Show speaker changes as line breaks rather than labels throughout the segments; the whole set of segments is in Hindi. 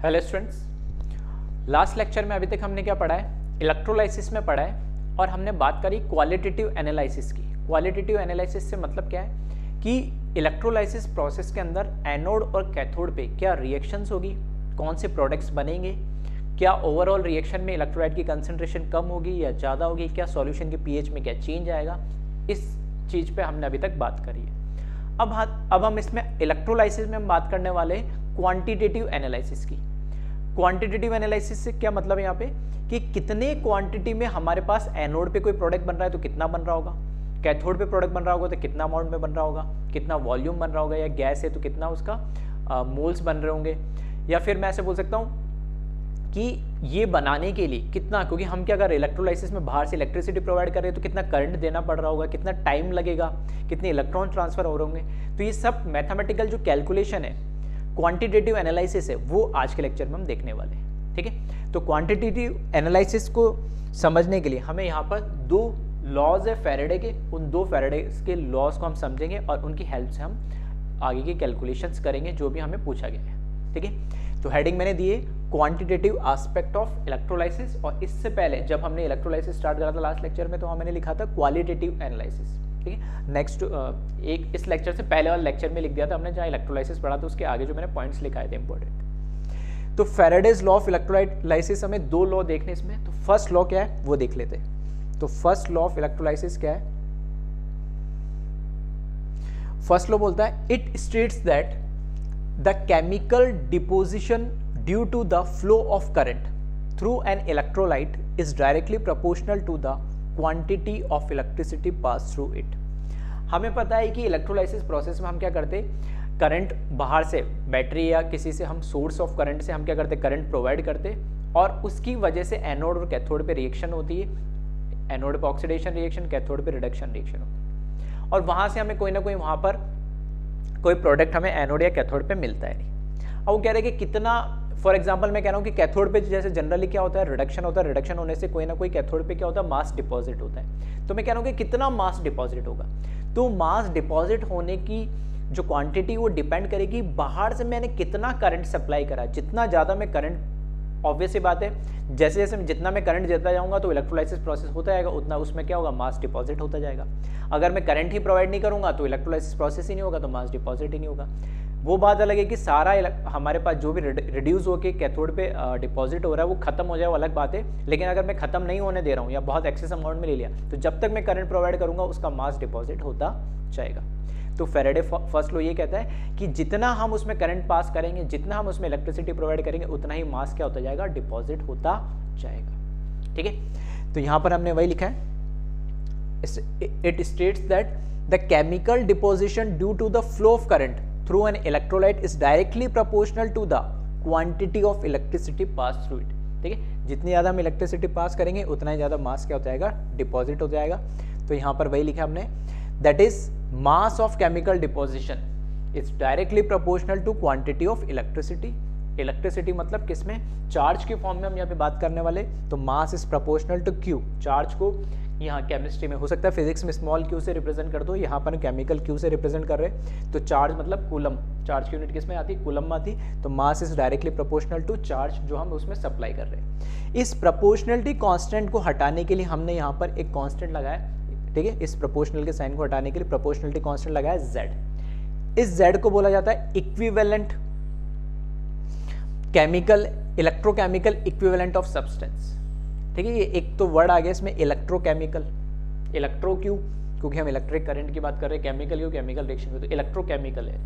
हेलो स्टूडेंट्स, लास्ट लेक्चर में अभी तक हमने क्या पढ़ा है, इलेक्ट्रोलाइसिस में पढ़ा है और हमने बात करी क्वालिटेटिव एनालिसिस की। क्वालिटेटिव एनालिसिस से मतलब क्या है कि इलेक्ट्रोलाइसिस प्रोसेस के अंदर एनोड और कैथोड पे क्या रिएक्शंस होगी, कौन से प्रोडक्ट्स बनेंगे, क्या ओवरऑल रिएक्शन में इलेक्ट्रोलाइट की कंसंट्रेशन कम होगी या ज़्यादा होगी, क्या सॉल्यूशन के पीएच में क्या चेंज आएगा, इस चीज़ पे हमने अभी तक बात करी है। अब हम इसमें इलेक्ट्रोलाइसिस में हम बात करने वाले हैं क्वांटिटेटिव एनालिसिस की। क्वांटिटेटिव एनालिसिस से क्या मतलब है यहाँ पे कि कितने क्वांटिटी में हमारे पास एनोड पे कोई प्रोडक्ट बन रहा है तो कितना बन रहा होगा, कैथोड पे प्रोडक्ट बन रहा होगा तो कितना अमाउंट में बन रहा होगा, कितना वॉल्यूम बन रहा होगा, या गैस है तो कितना उसका मोल्स बन रहे होंगे, या फिर मैं ऐसे बोल सकता हूँ कि ये बनाने के लिए कितना, क्योंकि हम क्या कर रहे हैं इलेक्ट्रोलाइसिस में बाहर से इलेक्ट्रिसिटी प्रोवाइड कर रहे हैं तो कितना करंट देना पड़ रहा होगा, कितना टाइम लगेगा, कितने इलेक्ट्रॉन ट्रांसफर हो रहे होंगे। तो ये सब मैथमेटिकल जो कैलकुलेशन है, क्वांटिटेटिव एनालिसिस है, वो आज के लेक्चर में हम देखने वाले हैं। ठीक है, तो क्वांटिटेटिव एनालिसिस को समझने के लिए हमें यहाँ पर दो लॉज है फैराडे के, उन दो फैराडे के लॉज को हम समझेंगे और उनकी हेल्प से हम आगे के कैलकुलेशंस करेंगे जो भी हमें पूछा गया है। ठीक है, तो हेडिंग मैंने दी है क्वांटिटेटिव एस्पेक्ट ऑफ इलेक्ट्रोलाइसिस, और इससे पहले जब हमने इलेक्ट्रोलाइसिस स्टार्ट करा था लास्ट लेक्चर में तो मैंने लिखा था क्वालिटेटिव एनालिसिस। ठीक है, नेक्स्ट एक इस लेक्चर से पहले वाले लेक्चर में लिख दिया था हमने, जहाँ इलेक्ट्रोलाइसिस पढ़ा था उसके आगे जो मैंने पॉइंट्स लिखाए थे इंपॉर्टेंट। तो फैराडेज लॉ ऑफ इलेक्ट्रोलाइसिस, हमें दो लॉ देखने इसमें। तो फर्स्ट लॉ क्या है वो देख लेते हैं। तो फर्स्ट लॉ ऑफ इलेक्ट्रोलाइसिस क्या है? फर्स्ट लॉ बोलता है it states that the chemical deposition due to the flow of current through an electrolyte is directly proportional to the quantity of electricity pass through it. हमें पता है कि इलेक्ट्रोलाइसिस प्रोसेस में हम क्या करते, करंट बाहर से बैटरी या किसी से हम सोर्स ऑफ करंट से हम क्या करते, करंट प्रोवाइड करते, और उसकी वजह से एनोड और कैथोड पे रिएक्शन होती है। एनोड पे ऑक्सीडेशन रिएक्शन, कैथोड पे रिडक्शन रिएक्शन होती है, और वहां से हमें कोई ना कोई वहां पर कोई प्रोडक्ट हमें एनोड या कैथोड पे मिलता है नहीं। अब वो कह रहे हैं कि कितना, फॉर एग्जांपल मैं कह रहा हूँ कि कैथोड पे जैसे जनरली क्या होता है, रिडक्शन होता है, रिडक्शन होने से कोई ना कोई कैथोड पे क्या होता है, मास डिपॉजिट होता है। तो मैं कह रहा हूँ कि कितना मास डिपॉजिट होगा, तो मास डिपॉजिट होने की जो क्वांटिटी वो डिपेंड करेगी बाहर से मैंने कितना करंट सप्लाई करा। जितना ज़्यादा मैं करंट, ऑब्वियस सी बात है, जैसे जैसे जितना मैं करंट देता जाऊंगा तो इलेक्ट्रोलाइसिस प्रोसेस होता जाएगा, उतना उसमें क्या होगा, मास डिपॉजिट होता जाएगा। अगर मैं करंट ही प्रोवाइड नहीं करूंगा तो इलेक्ट्रोलाइसिस प्रोसेस ही नहीं होगा, तो मास डिपॉजिट ही नहीं होगा। वो बात अलग है कि सारा हमारे पास जो भी रिड्यूस होकर कैथोड पे डिपॉजिट हो रहा है वो खत्म हो जाए, वो अलग बात है। लेकिन अगर मैं खत्म नहीं होने दे रहा हूँ या बहुत एक्सेस अमाउंट में ले लिया, तो जब तक मैं करंट प्रोवाइड करूंगा उसका मास डिपॉजिट होता जाएगा। तो फैराडे फर्स्ट लॉ ये कहता है कि जितना हम उसमें करंट पास करेंगे, जितना हम उसमें इलेक्ट्रिसिटी प्रोवाइड करेंगे, उतना ही मास क्या होता जाएगा, डिपॉजिट होता जाएगा। ठीक है, तो यहां पर हमने वही लिखा है, it states that the chemical deposition due to the flow of current through an electrolyte is directly proportional to the quantity of electricity passed through it। ठीक है, जितनी ज़्यादा हम इलेक्ट्रिसिटी पास करेंगे उतना ही ज़्यादा मास क्या हो जाएगा, डिपॉजिट हो जाएगा। तो यहाँ पर वही लिखा हमने, that is mass of chemical deposition is directly proportional to quantity of electricity. Electricity मतलब किसमें, चार्ज के फॉर्म में हम यहाँ पे बात करने वाले। तो mass is proportional to Q, charge को यहाँ केमिस्ट्री में हो सकता है फिजिक्स में स्मॉल क्यू से रिप्रेजेंट कर दो, यहाँ पर केमिकल क्यू से रिप्रेजेंट कर रहे हैं। तो चार्ज मतलब कूलम, चार्ज की यूनिट किस में आती है, कूलम में आती। तो mass is directly proportional to charge जो हम उसमें सप्लाई कर रहे हैं। इस प्रोपोर्शनलिटी कांस्टेंट को हटाने के लिए हमने यहाँ पर एक कांस्टेंट लगाया। ठीक है, इस प्रोपोर्शनल के साइन को हटाने के लिए प्रोपोर्शनलिटी कांस्टेंट लगाया Z। इस Z को बोला जाता है equivalent chemical, electrochemical equivalent of substance. ठीक है, ये एक तो वर्ड आ गया इसमें इलेक्ट्रोकेमिकल। इलेक्ट्रो क्यों, क्योंकि हम इलेक्ट्रिक करंट की बात कर रहे हैं, केमिकल क्यों, केमिकल रिएक्शन में, तो इलेक्ट्रोकेमिकल है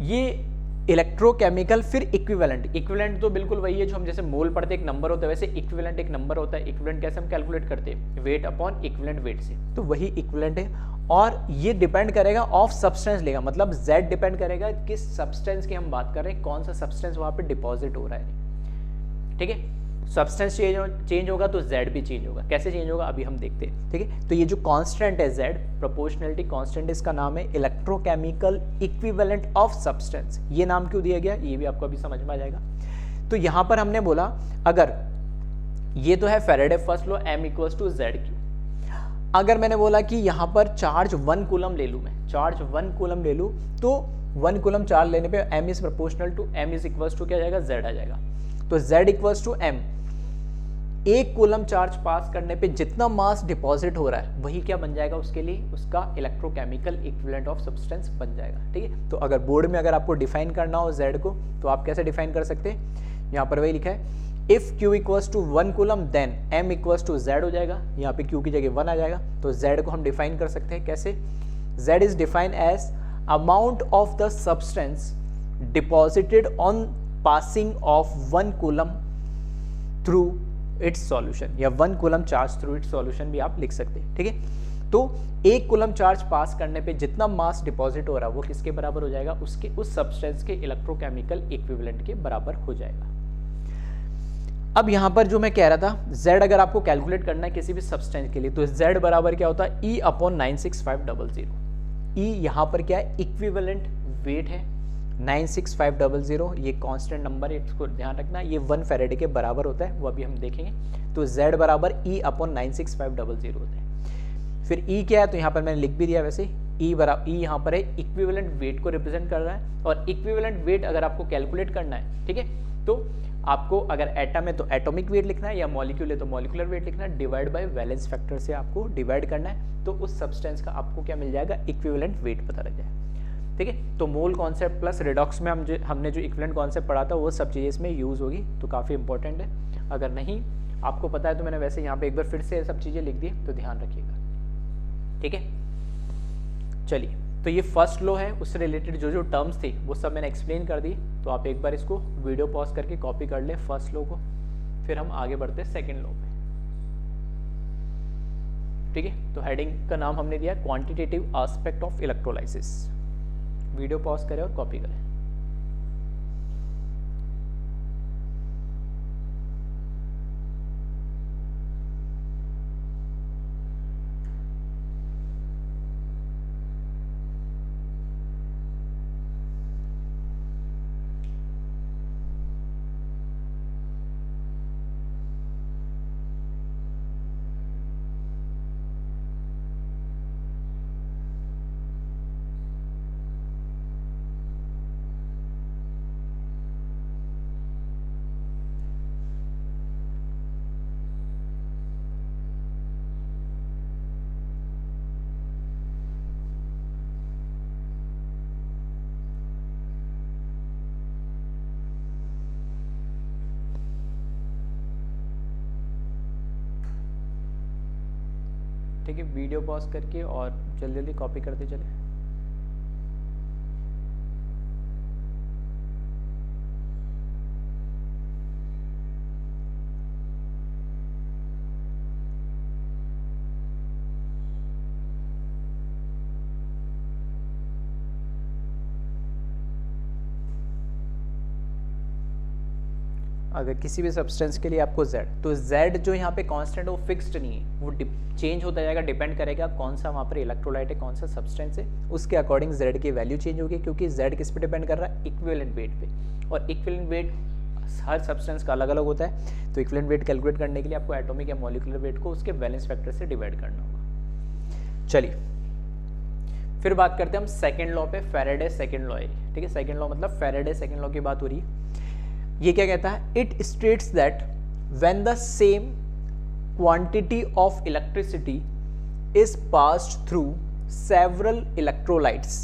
ये इलेक्ट्रोकेमिकल। फिर इक्विवेलेंट, इक्विवेलेंट तो बिल्कुल वही है जो हम जैसे मोल पढ़ते एक नंबर होता है, वैसे इक्विवेलेंट एक नंबर होता है। इक्विवेलेंट कैसे हम कैलकुलेट करते हैं, वेट अपॉन इक्विवेलेंट वेट से, तो वही इक्विवेलेंट है। और ये डिपेंड करेगा ऑफ सब्सटेंस लेगा, मतलब Z डिपेंड करेगा किस सब्सटेंस की हम बात कर रहे हैं, कौन सा सब्सटेंस वहां पे डिपॉजिट हो रहा है। ठीक है, सब्सटेंस चेंज होगा तो Z भी चेंज होगा। कैसे चेंज होगा अभी हम देखते हैं। ठीक है, तो ये जो कांस्टेंट है Z, प्रोपोर्शनलिटी कांस्टेंट, इसका नाम है इलेक्ट्रोकेमिकल इक्विवेलेंट ऑफ सब्सटेंस। ये नाम क्यों दिया गया ये भी आपको अभी समझ में आ जाएगा। तो यहां पर हमने बोला, अगर ये तो है Faraday first law M equals to ZQ। अगर मैंने बोला कि यहां पर चार्ज 1 कूलम ले लूं, मैं चार्ज 1 कूलम ले लूं, तो 1 कूलम चार्ज लेने पे m is proportional to m is equals to क्या आ जाएगा, z आ जाएगा। तो z equals to m, 1 coulomb charge pass करने पे जितना मास डिपॉजिट हो रहा है वही क्या बन जाएगा, उसके लिए उसका इलेक्ट्रोकेमिकल इक्विवेलेंट ऑफ सब्सटेंस बन जाएगा। ठीक है, तो अगर बोर्ड में अगर आपको डिफाइन करना हो z को तो आप कैसे डिफाइन कर सकते हैं, यहाँ पर वही लिखा है if q equals to 1 coulomb then m equals to z हो जाएगा, यहाँ पे q की जगह 1 आ जाएगा। तो z को हम डिफाइन कर सकते हैं कैसे, z is defined as amount of the substance deposited on passing of 1 coulomb through its solution, या 1 coulomb charge through its solution भी आप लिख सकते हैं। ठीक है, तो 1 कूलम चार्ज पास करने पे जितना मास डिपॉजिट हो रहा है वो किसके बराबर हो जाएगा, उसके उस सब्सटेंस के इलेक्ट्रोकेमिकल इक्विवेलेंट के बराबर हो जाएगा। अब यहाँ पर जो मैं कह रहा था, z अगर आपको कैलकुलेट करना है किसी भी सब्सटेंस के लिए तो z बराबर क्या होता है, E अपॉन 96500। E यहाँ पर क्या है, इक्विवेलेंट वेट है 96500, ये कांस्टेंट नंबर है, इसको ध्यान रखना, ये 1 फैराडे के बराबर होता है, वो अभी हम देखेंगे। तो z बराबर E अपॉन 96500 होता है। फिर E क्या है, तो यहाँ पर मैंने लिख भी दिया वैसे, E यहाँ पर है इक्विवेलेंट वेट को रिप्रेजेंट कर रहा है, और इक्विवेलेंट वेट अगर आपको कैलकुलेट करना है, ठीक है, तो आपको अगर एटम है तो एटॉमिक वेट लिखना है, या मॉलिक्यूल है तो मॉलिक्यूलर वेट लिखना है, डिवाइड बाय वैलेंस फैक्टर से आपको डिवाइड करना है, तो उस सब्सटेंस का आपको क्या मिल जाएगा, इक्विवेलेंट वेट पता लग जाएगा। ठीक है, तो मोल कॉन्सेप्ट प्लस रिडॉक्स में हमने जो इक्विवेलेंट कॉन्सेप्ट पढ़ा था वो सब चीज़ें इसमें यूज़ होगी, तो काफ़ी इंपॉर्टेंट है। अगर नहीं आपको पता है तो मैंने वैसे यहाँ पे एक बार फिर से सब चीज़ें लिख दी, तो ध्यान रखिएगा। ठीक है, चलिए, तो ये फर्स्ट लॉ है, उससे रिलेटेड जो जो टर्म्स थी वो सब मैंने एक्सप्लेन कर दी, तो आप एक बार इसको वीडियो पॉज करके कॉपी कर लें फर्स्ट लॉ को, फिर हम आगे बढ़ते हैं सेकेंड लॉ पे। ठीक है, तो हेडिंग का नाम हमने दिया quantitative aspect of electrolysis. Video pause करें और कॉपी करें। ठीक है, वीडियो पॉज करके और जल्दी जल्दी कॉपी करते चले। अगर किसी भी सब्सटेंस के लिए आपको z, तो z जो यहाँ पे कांस्टेंट वो फिक्स्ड नहीं है, वो चेंज होता जाएगा, डिपेंड करेगा कौन सा वहाँ पर इलेक्ट्रोलाइट है, कौन सा सब्सटेंस है, उसके अकॉर्डिंग z की वैल्यू चेंज होगी, क्योंकि z किस पे डिपेंड कर रहा है, इक्विवेलेंट वेट पे, और इक्विवेलेंट वेट हर सब्सटेंस का अलग अलग होता है। तो इक्विवेलेंट वेट कैलकुलेट करने के लिए आपको एटॉमिक या मॉलिक्यूलर वेट को उसके वैलेंस फैक्टर से डिवाइड करना होगा। चलिए फिर बात करते हैं हम सेकेंड लॉ पे, फैराडे सेकेंड लॉ है। ठीक है, सेकेंड लॉ मतलब फैराडे सेकेंड लॉ की बात हो रही है। ये क्या कहता है, it states that when the same quantity of electricity is passed through several electrolytes,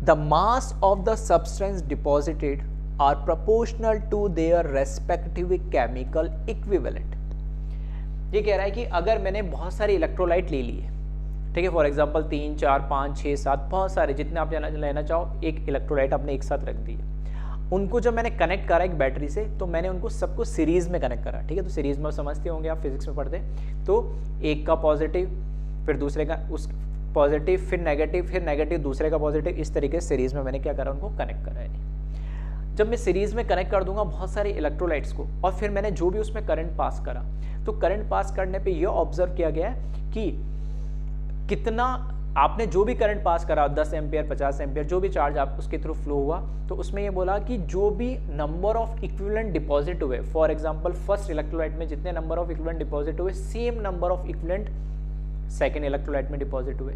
the mass of the substance deposited are proportional to their respective chemical equivalent. ये कह रहा है कि अगर मैंने बहुत सारे इलेक्ट्रोलाइट ले लिए, ठीक है, फॉर एग्जांपल 3, 4, 5, 6, 7 बहुत सारे, जितने आप लेना चाहो, एक इलेक्ट्रोलाइट आपने एक साथ रख दिए, उनको जब मैंने कनेक्ट करा एक बैटरी से, तो मैंने उनको सबको सीरीज में कनेक्ट करा। ठीक है, तो सीरीज में समझते होंगे आप, फिजिक्स में पढ़ते, तो एक का पॉजिटिव, फिर दूसरे का उस पॉजिटिव, फिर नेगेटिव दूसरे का पॉजिटिव, इस तरीके से सीरीज में मैंने क्या करा, उनको कनेक्ट करा है। जब मैं सीरीज में कनेक्ट कर दूंगा बहुत सारे इलेक्ट्रोलाइट्स को, और फिर मैंने जो भी उसमें करंट पास करा, तो करंट पास करने पर यह ऑब्जर्व किया गया है कि कितना आपने जो भी करंट पास करा, 10 एम्पियर 50 एम्पियर जो भी चार्ज आप उसके थ्रू फ्लो हुआ, तो उसमें ये बोला कि जो भी नंबर ऑफ इक्विवेलेंट डिपॉजिट हुए, फॉर एग्जांपल फर्स्ट इलेक्ट्रोलाइट में जितने नंबर ऑफ इक्विवेलेंट डिपॉजिट हुए, same number of equivalent second electrolyte में डिपॉजिट हुए।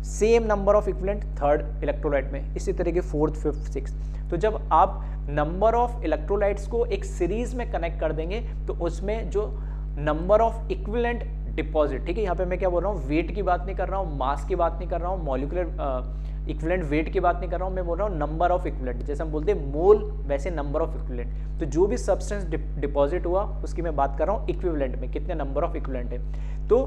Same number of equivalent third electrolyte में, इसी तरीके फोर्थ, फिफ्थ, सिक्स्थ। तो जब आप नंबर ऑफ इलेक्ट्रोलाइट्स को एक सीरीज में कनेक्ट कर देंगे तो उसमें जो नंबर ऑफ इक्विवेलेंट डिपॉजिट, ठीक है, यहाँ पे मैं क्या बोल रहा हूँ, वेट की बात नहीं कर रहा हूँ, मास की बात नहीं कर रहा हूँ, मॉलिक्यूलर इक्विवेलेंट वेट की बात नहीं कर रहा हूँ, मैं बोल रहा हूँ नंबर ऑफ इक्विवेलेंट। जैसे हम बोलते हैं मोल, वैसे नंबर ऑफ इक्विवेलेंट। तो जो भी सब्सटेंस डिपॉजिट हुआ उसकी मैं बात कर रहा हूँ इक्विवेलेंट में, कितने नंबर ऑफ इक्विवेलेंट है। तो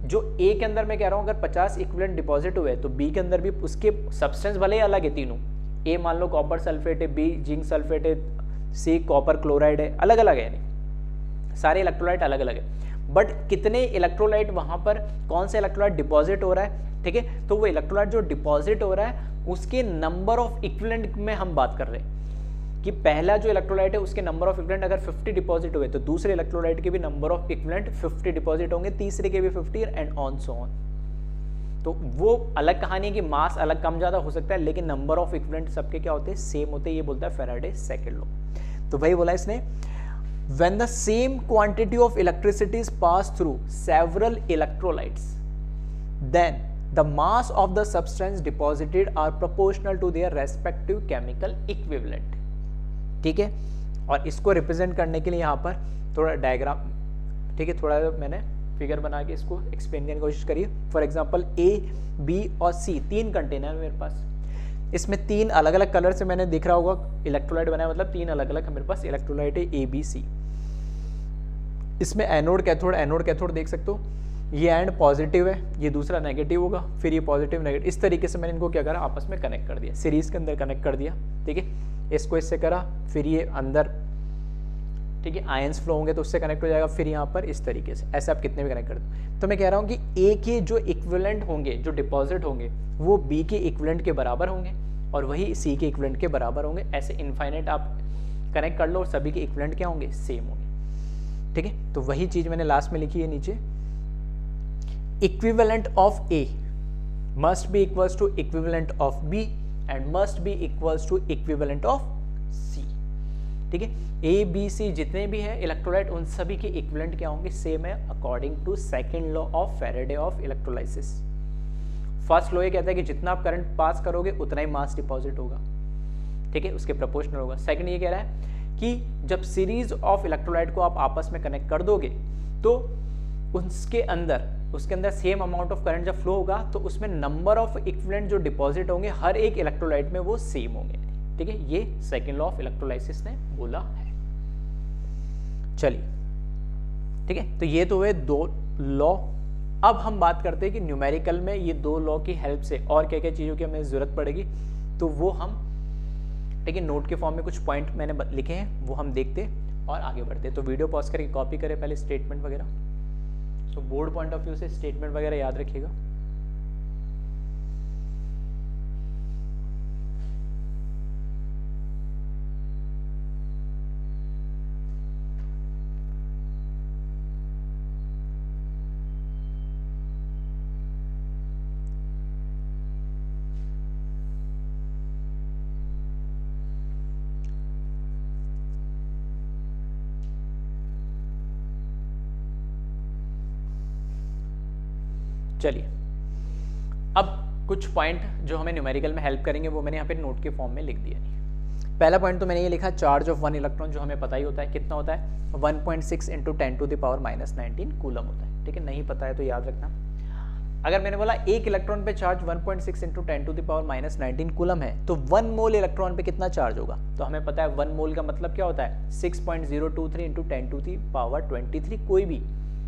जो ए के अंदर मैं कह रहा हूँ अगर 50 इक्विवेलेंट डिपॉजिट हुए तो बी के अंदर भी उसके सब्सटेंस भले ही अलग है तीनों, ए मान लो कॉपर सल्फेट है, बी जिंक सल्फेट है, सी कॉपर क्लोराइड है, अलग अलग है, नहीं सारे इलेक्ट्रोलाइट अलग अलग है, बट कितने इलेक्ट्रोलाइट वहां पर कौन सा इलेक्ट्रोलाइट डिपॉजिट हो रहा है, ठीक है। तो वो इलेक्ट्रोलाइट जो डिपॉजिट हो रहा है उसके नंबर ऑफ इक्विवेलेंट में हम बात कर रहे हैं कि पहला जो इलेक्ट्रोलाइट है उसके नंबर ऑफ इक्विवेलेंट अगर 50 डिपॉजिट हुए तो दूसरे इलेक्ट्रोलाइट के भी नंबर ऑफ इक्विवेलेंट 50 डिपॉजिट होंगे, तीसरे के भी 50 एंड ऑन सो ऑन। तो वो अलग कहानी है कि मास अलग कम ज्यादा हो सकता है, लेकिन नंबर ऑफ इक्विवेलेंट सबके क्या होते हैं, सेम होते हैं। ये बोलता है फैराडे सेकंड लॉ। तो वही बोला इसने, when the same quantity of electricity is passed through several electrolytes, then the mass of the substance deposited are proportional to their respective chemical equivalent। ठीक है, और इसको रिप्रेजेंट करने के लिए यहाँ पर थोड़ा डायग्राम, ठीक है, थोड़ा मैंने फिगर बना के इसको एक्सप्लेन करने की कोशिश करिए। फॉर एग्जांपल ए, बी और सी, तीन कंटेनर है मेरे पास, इसमें तीन अलग अलग कलर से मैंने दिख रहा होगा इलेक्ट्रोलाइट बनाया, मतलब तीन अलग अलग मेरे पास इलेक्ट्रोलाइट है ए बी सी। इसमें एनोड कैथोड देख सकते हो, ये एंड पॉजिटिव है, ये दूसरा नेगेटिव होगा, फिर ये पॉजिटिव नेगेटिव, इस तरीके से मैंने इनको क्या करा, आपस में कनेक्ट कर दिया, सीरीज के अंदर कनेक्ट कर दिया। ठीक है, इसको इससे करा, फिर ये अंदर, ठीक है, आयंस फ्लो होंगे तो उससे कनेक्ट हो जाएगा, फिर यहाँ पर इस तरीके से, ऐसे आप कितने भी कनेक्ट कर दो। तो मैं कह रहा हूँ कि ए के जो इक्विवेलेंट होंगे, जो डिपॉजिट होंगे, वो बी के इक्विवेलेंट के बराबर होंगे और वही सी के इक्विवेलेंट के बराबर होंगे। ऐसे इनफाइनाइट आप कनेक्ट कर लो और सभी के इक्विवेलेंट क्या होंगे, सेम होंगे। ठीक है, तो वही चीज मैंने लास्ट में लिखी है नीचे, equivalent of A must be equals to equivalent of B and must be equals to equivalent of C. ठीक है, ए बी सी जितने भी हैं इलेक्ट्रोलाइट, उन सभी के इक्विवेलेंट क्या होंगे, सेम है, according to second law of Faraday of electrolysis. First law ये कहता है कि जितना आप करंट पास करोगे उतना ही मास डिपॉजिट होगा, ठीक है, उसके प्रोपोर्शनल होगा। सेकंड ये कह रहा है कि जब सीरीज ऑफ इलेक्ट्रोलाइट को आप आपस में कनेक्ट कर दोगे तो उसके अंदर सेम अमाउंट ऑफ करंट जब फ्लो होगा तो उसमें नंबर ऑफ इक्विवेलेंट जो डिपॉजिट होंगे हर एक इलेक्ट्रोलाइट में वो सेम होंगे। ठीक है, ये सेकंड लॉ ऑफ इलेक्ट्रोलाइसिस ने बोला है। चलिए, ठीक है, तो ये तो हुए दो लॉ। अब हम बात करते हैं कि न्यूमेरिकल में ये दो लॉ की हेल्प से और क्या क्या चीजों की हमें जरूरत पड़ेगी, तो वो हम, ठीक है, नोट के फॉर्म में कुछ पॉइंट मैंने लिखे हैं, वो हम देखते और आगे बढ़ते। तो वीडियो पॉज करके कॉपी करें पहले स्टेटमेंट वगैरह, तो बोर्ड पॉइंट ऑफ व्यू से स्टेटमेंट वगैरह याद रखिएगा। चलिए, अब कुछ पॉइंट जो हमें न्यूमेरिकल में हेल्प करेंगे वो मैंने यहाँ पे नोट के फॉर्म में लिख दिया। पहला पॉइंट तो मैंने ये लिखा, चार्ज ऑफ वन इलेक्ट्रॉन, जो हमें पता ही होता है कितना होता है, 1.6 इंटू 10⁻⁻19 कूलम होता है। ठीक है, नहीं पता है तो याद रखना। अगर मैंने बोला एक इलेक्ट्रॉन पे चार्ज 1.6 इंटू 10⁻⁻19 कूलम है तो 1 मोल इलेक्ट्रॉन पे कितना चार्ज होगा, तो हमें पता है 1 मोल का मतलब क्या होता है, 6.023 इंटू 10⁻23। कोई भी,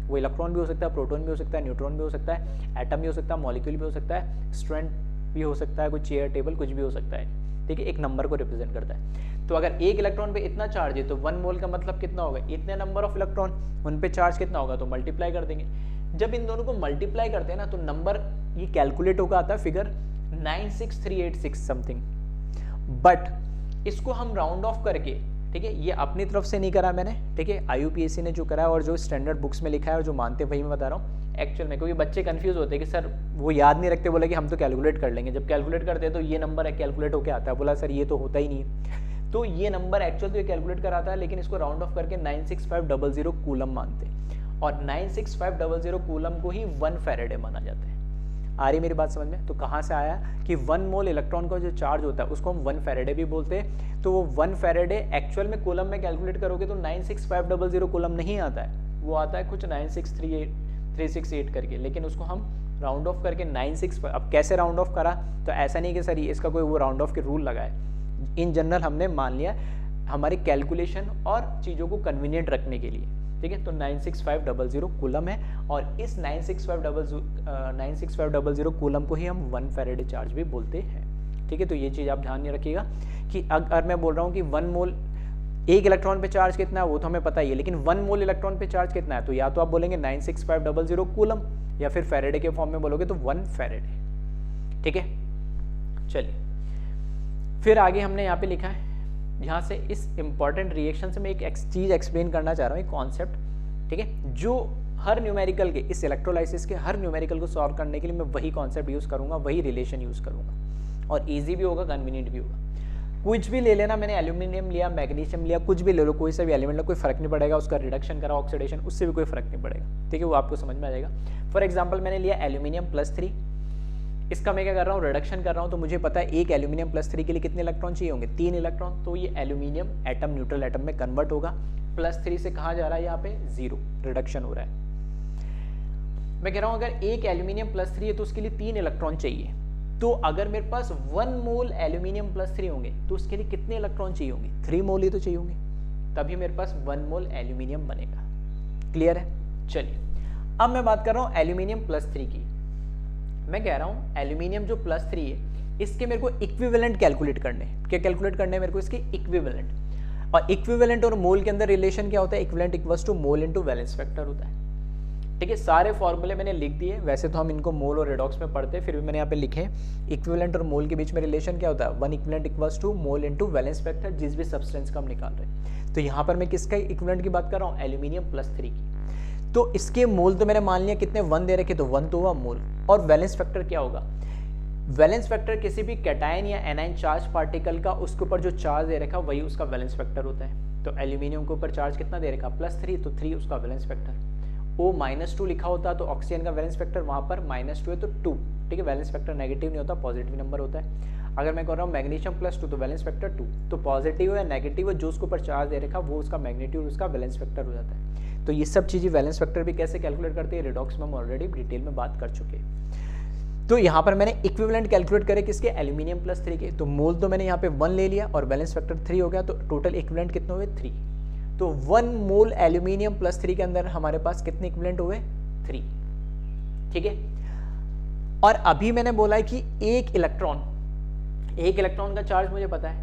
वो इलेक्ट्रॉन भी हो सकता है, प्रोटॉन भी हो सकता है, न्यूट्रॉन भी हो सकता है, एटम भी हो सकता है, मॉलिक्यूल भी हो सकता है, स्ट्रैंड भी हो सकता है, कोई चेयर टेबल कुछ भी हो सकता है। ठीक है, एक नंबर को रिप्रेजेंट करता है। तो अगर एक इलेक्ट्रॉन पे इतना चार्ज है तो 1 मोल का मतलब कितना होगा, इतने नंबर ऑफ इलेक्ट्रॉन, उन पे चार्ज कितना होगा, तो मल्टीप्लाई कर देंगे। जब इन दोनों को मल्टीप्लाई करते हैं ना तो नंबर ये कैलकुलेट होगा, आता है फिगर 96386 समथिंग। बट इसको हम राउंड ऑफ करके, ठीक है, ये अपनी तरफ से नहीं करा मैंने, ठीक है, IUPAC ने जो करा है और जो स्टैंडर्ड बुक्स में लिखा है और जो मानते हैं वही मैं बता रहा हूँ एक्चुअल में, क्योंकि बच्चे कंफ्यूज होते हैं कि सर वो याद नहीं रखते, बोले कि हम तो कैलकुलेट कर लेंगे। जब कैलकुलेट करते हैं तो ये नंबर है कैलकुलेट होकर आता है, बोला सर ये तो होता ही नहीं है। तो ये नंबर एक्चुअल तो ये कैलकुलेट कराता है, लेकिन इसको राउंड ऑफ करके 96500 कूलम मानते हैं और 96500 कूलम को ही 1 फैराडे माना जाता है। आ रही मेरी बात समझ में? तो कहाँ से आया कि 1 मोल इलेक्ट्रॉन का जो चार्ज होता है उसको हम 1 फैरेडे भी बोलते हैं। तो वो 1 फैरेडे एक्चुअल में कूलम में कैलकुलेट करोगे तो 96500 कूलम नहीं आता है, वो आता है कुछ 96368 करके, लेकिन उसको हम राउंड ऑफ करके 96। अब कैसे राउंड ऑफ करा? तो ऐसा नहीं कि सर इसका कोई वो राउंड ऑफ के रूल लगाए, इन जनरल हमने मान लिया हमारी कैलकुलेशन और चीज़ों को कन्वीनियंट रखने के लिए, ठीक है। तो 96500 कूलम है और इस 96500 कूलम को ही हम 1 फैरेडे चार्ज भी बोलते हैं, ठीक है। तो ये चीज़ आप ध्यान में रखिएगा कि अगर मैं बोल रहा हूँ कि 1 मोल एक इलेक्ट्रॉन पे चार्ज कितना है वो तो हमें पता ही है, लेकिन 1 मोल इलेक्ट्रॉन पे चार्ज कितना है तो या तो आप बोलेंगे 96500 कूलम या फिर फैरेडे के फॉर्म में बोलोगे तो 1 फैरेडे, ठीक है। चलिए फिर आगे हमने यहाँ पे लिखा है, यहाँ से इस इंपॉर्टेंट रिएक्शन से मैं एक चीज़ एक्सप्लेन करना चाह रहा हूँ, एक कॉन्सेप्ट, ठीक है, जो हर न्यूमेरिकल के इस इलेक्ट्रोलाइसिस के हर न्यूमेरिकल को सॉल्व करने के लिए मैं वही कॉन्सेप्ट यूज़ करूँगा, वही रिलेशन यूज़ करूँगा और ईजी भी होगा, कन्वीनियंट भी होगा। कुछ भी ले लेना, मैंने एल्यूमिनियम लिया, मैग्नीशियम लिया, कुछ भी ले लो, कोई सा भी एलिमेंट लो, कोई फर्क नहीं पड़ेगा, उसका रिडक्शन करा ऑक्सीडेशन, उससे भी कोई फर्क नहीं पड़ेगा, ठीक है, वो आपको समझ में आ जाएगा। फॉर एग्जाम्पल मैंने लिया एल्यूमिनियम +3, इसका मैं क्या कर रहा हूँ, रिडक्शन कर रहा हूँ, तो मुझे पता है एक एल्यूमिनियम +3 के लिए कितने इलेक्ट्रॉन चाहिए होंगे, 3 इलेक्ट्रॉन। तो ये एल्यूमिनियम एटम न्यूट्रल एटम में कन्वर्ट होगा, +3 से कहाँ जा रहा है, यहाँ पे 0 रिडक्शन हो रहा है। मैं कह रहा हूँ अगर एक एल्यूमिनियम +3 है तो उसके लिए 3 इलेक्ट्रॉन चाहिए, तो अगर मेरे पास 1 मोल एल्यूमिनियम +3 होंगे तो उसके लिए कितने इलेक्ट्रॉन चाहिए होंगे, 3 मोल ही तो चाहिए होंगे, तभी मेरे पास 1 मोल एल्यूमिनियम बनेगा। क्लियर है? चलिए अब मैं बात कर रहा हूँ एल्यूमिनियम +3 की। मैं कह रहा हूँ एल्यूमिनियम जो +3 है इसके मेरे को इक्विवेलेंट कैलकुलेट करने, क्या कैलकुलेट करने हैं मेरे को, इसके इक्विवेलेंट। और इक्विवेलेंट और मोल के अंदर रिलेशन क्या होता है, equivalent equals to mole into valence factor होता है, ठीक है। सारे फॉर्मूले मैंने लिख दिए, वैसे तो हम इनको मोल और रेडॉक्स में पढ़ते हैं, फिर भी मैंने यहाँ पे लिखे इक्विवेलेंट और मोल के बीच में रिलेशन क्या होता है, 1 equivalent equals to mole into valence factor, जिस भी सब्सटेंस का हम निकाल रहे हैं। तो यहाँ पर मैं किसका इक्विवेलेंट की बात कर रहा हूँ, एल्यूमिनियम +3 की। तो इसके मोल तो मैंने मान लिया कितने, 1 दे रखे, तो 1 तो हुआ मोल। और वैलेंस फैक्टर क्या होगा, वैलेंस फैक्टर किसी भी कैटायन या एनायन चार्ज पार्टिकल का उसके ऊपर जो चार्ज दे रखा वही उसका वैलेंस फैक्टर होता है। तो एल्यूमिनियम के ऊपर चार्ज कितना दे रखा, +3, तो 3 उसका वैलेंस फैक्टर। O -2 लिखा होता तो ऑक्सीजन का वैलेंस फैक्टर वहाँ पर -2 है तो 2, ठीक है। वैलेंस फैक्टर नेगेटिव नहीं होता, पॉजिटिव नंबर होता है। अगर मैं कह रहा हूँ मैग्नीशियम +2 तो वैलेंस फैक्टर 2, तो पॉजिटिव या नेगेटिव जो उसके ऊपर चार्ज दे रखा वो उसका मैग्नीट्यूड उसका वैलेंस फैक्टर हो जाता है। तो ये सब चीज़ें वैलेंस फैक्टर भी कैसे कैलकुलेट करते हैं, रिडॉक्स में हम ऑलरेडी डिटेल में बात कर चुके हैं। तो यहाँ पर मैंने इक्विवेलेंट कैलकुलेट करे किसके, एल्यूमिनियम +3 के। तो मोल तो मैंने यहाँ पे 1 ले लिया और बैलेंस फैक्टर 3 हो गया, तो टोटल इक्विवेलेंट कितने हुए, 3। तो 1 मोल एल्यूमिनियम +3 के अंदर हमारे पास कितने इक्विवेलेंट हुए, 3, ठीक है। और अभी मैंने बोला है कि एक इलेक्ट्रॉन का चार्ज मुझे पता है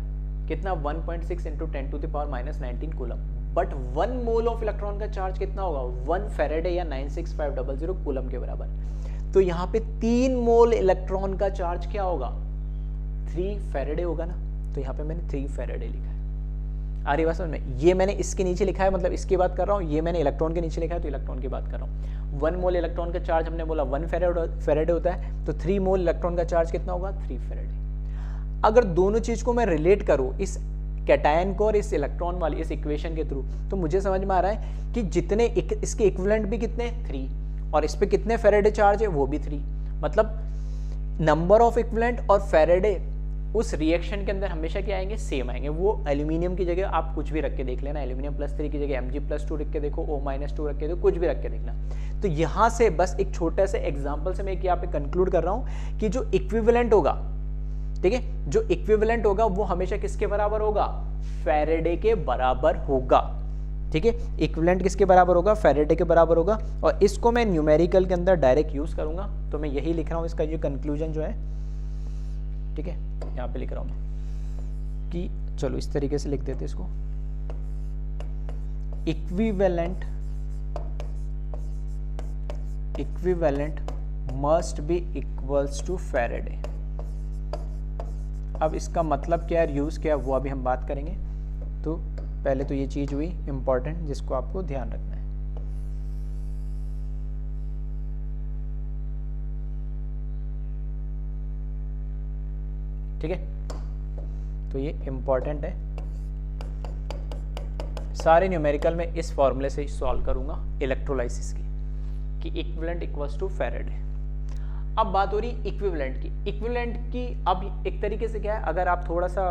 कितना, 1.6 × 10⁻⁻19 coulomb, but 1 mole of electron का चार्ज कितना होगा, 1 फैरेडे या 96500 कूलम के बराबर। तो यहाँ पे 3 मोल इलेक्ट्रॉन का चार्ज क्या होगा, 3 फैरेडे होगा ना। तो यहाँ पे मैंने 3 फैरेडे लिखा है, आ रही बात समझ में। ये मैंने इसके नीचे लिखा है, मतलब इसकी बात कर रहा हूँ, ये मैंने इलेक्ट्रॉन के नीचे लिखा है तो इलेक्ट्रॉन की बात कर रहा हूँ। 1 मोल इलेक्ट्रॉन का चार्ज हमने बोला 1 फैरेडे होता है, तो 3 मोल इलेक्ट्रॉन का चार्ज कितना होगा, 3 फैरेडे। अगर दोनों चीज को मैं रिलेट करूँ इस कैटायन को और इस इलेक्ट्रॉन वाली इस इक्वेशन के थ्रू, तो मुझे समझ में आ रहा है कि जितने इसके इक्विवेलेंट भी कितने, 3, और इस पे कितने फैरेडे चार्ज है, वो भी 3। मतलब नंबर ऑफ इक्विवेलेंट और फैरेडे उस रिएक्शन के अंदर हमेशा क्या आएंगे, सेम आएंगे। वो एल्यूमिनियम की जगह आप कुछ भी रख के देख लेना, एल्यूमिनियम +3 की जगह Mg+2 रख के देखो, O -2 रख के देखो, कुछ भी रख के देखना। तो यहाँ से बस एक छोटे से एग्जाम्पल से मैं यहाँ पे कंक्लूड कर रहा हूँ कि जो इक्विवेलेंट होगा, ठीक है, जो इक्विवेलेंट होगा वो हमेशा किसके बराबर होगा, फैरेडे के बराबर होगा, ठीक है। इक्विवेलेंट किसके बराबर होगा, फैरेडे के बराबर होगा। और इसको मैं न्यूमेरिकल के अंदर डायरेक्ट यूज करूंगा, तो मैं यही लिख रहा हूँ, इसका ये कंक्लूजन जो है, ठीक है, यहाँ पे लिख रहा हूँ मैं कि चलो इस तरीके से लिख देते इसको, equivalent must be equals to Faraday. अब इसका मतलब क्या है, यूज क्या है, वो अभी हम बात करेंगे। तो पहले तो ये चीज हुई इंपॉर्टेंट जिसको आपको ध्यान रखना है, ठीक है। तो ये इंपॉर्टेंट है, सारे न्यूमेरिकल में इस फॉर्मूले से सॉल्व करूंगा इलेक्ट्रोलाइसिस की, कि इक्विवेलेंट इक्वल्स टू फैरेडे। अब बात हो रही इक्विवेलेंट की। इक्विवेलेंट की अब एक तरीके से क्या है, अगर आप थोड़ा सा,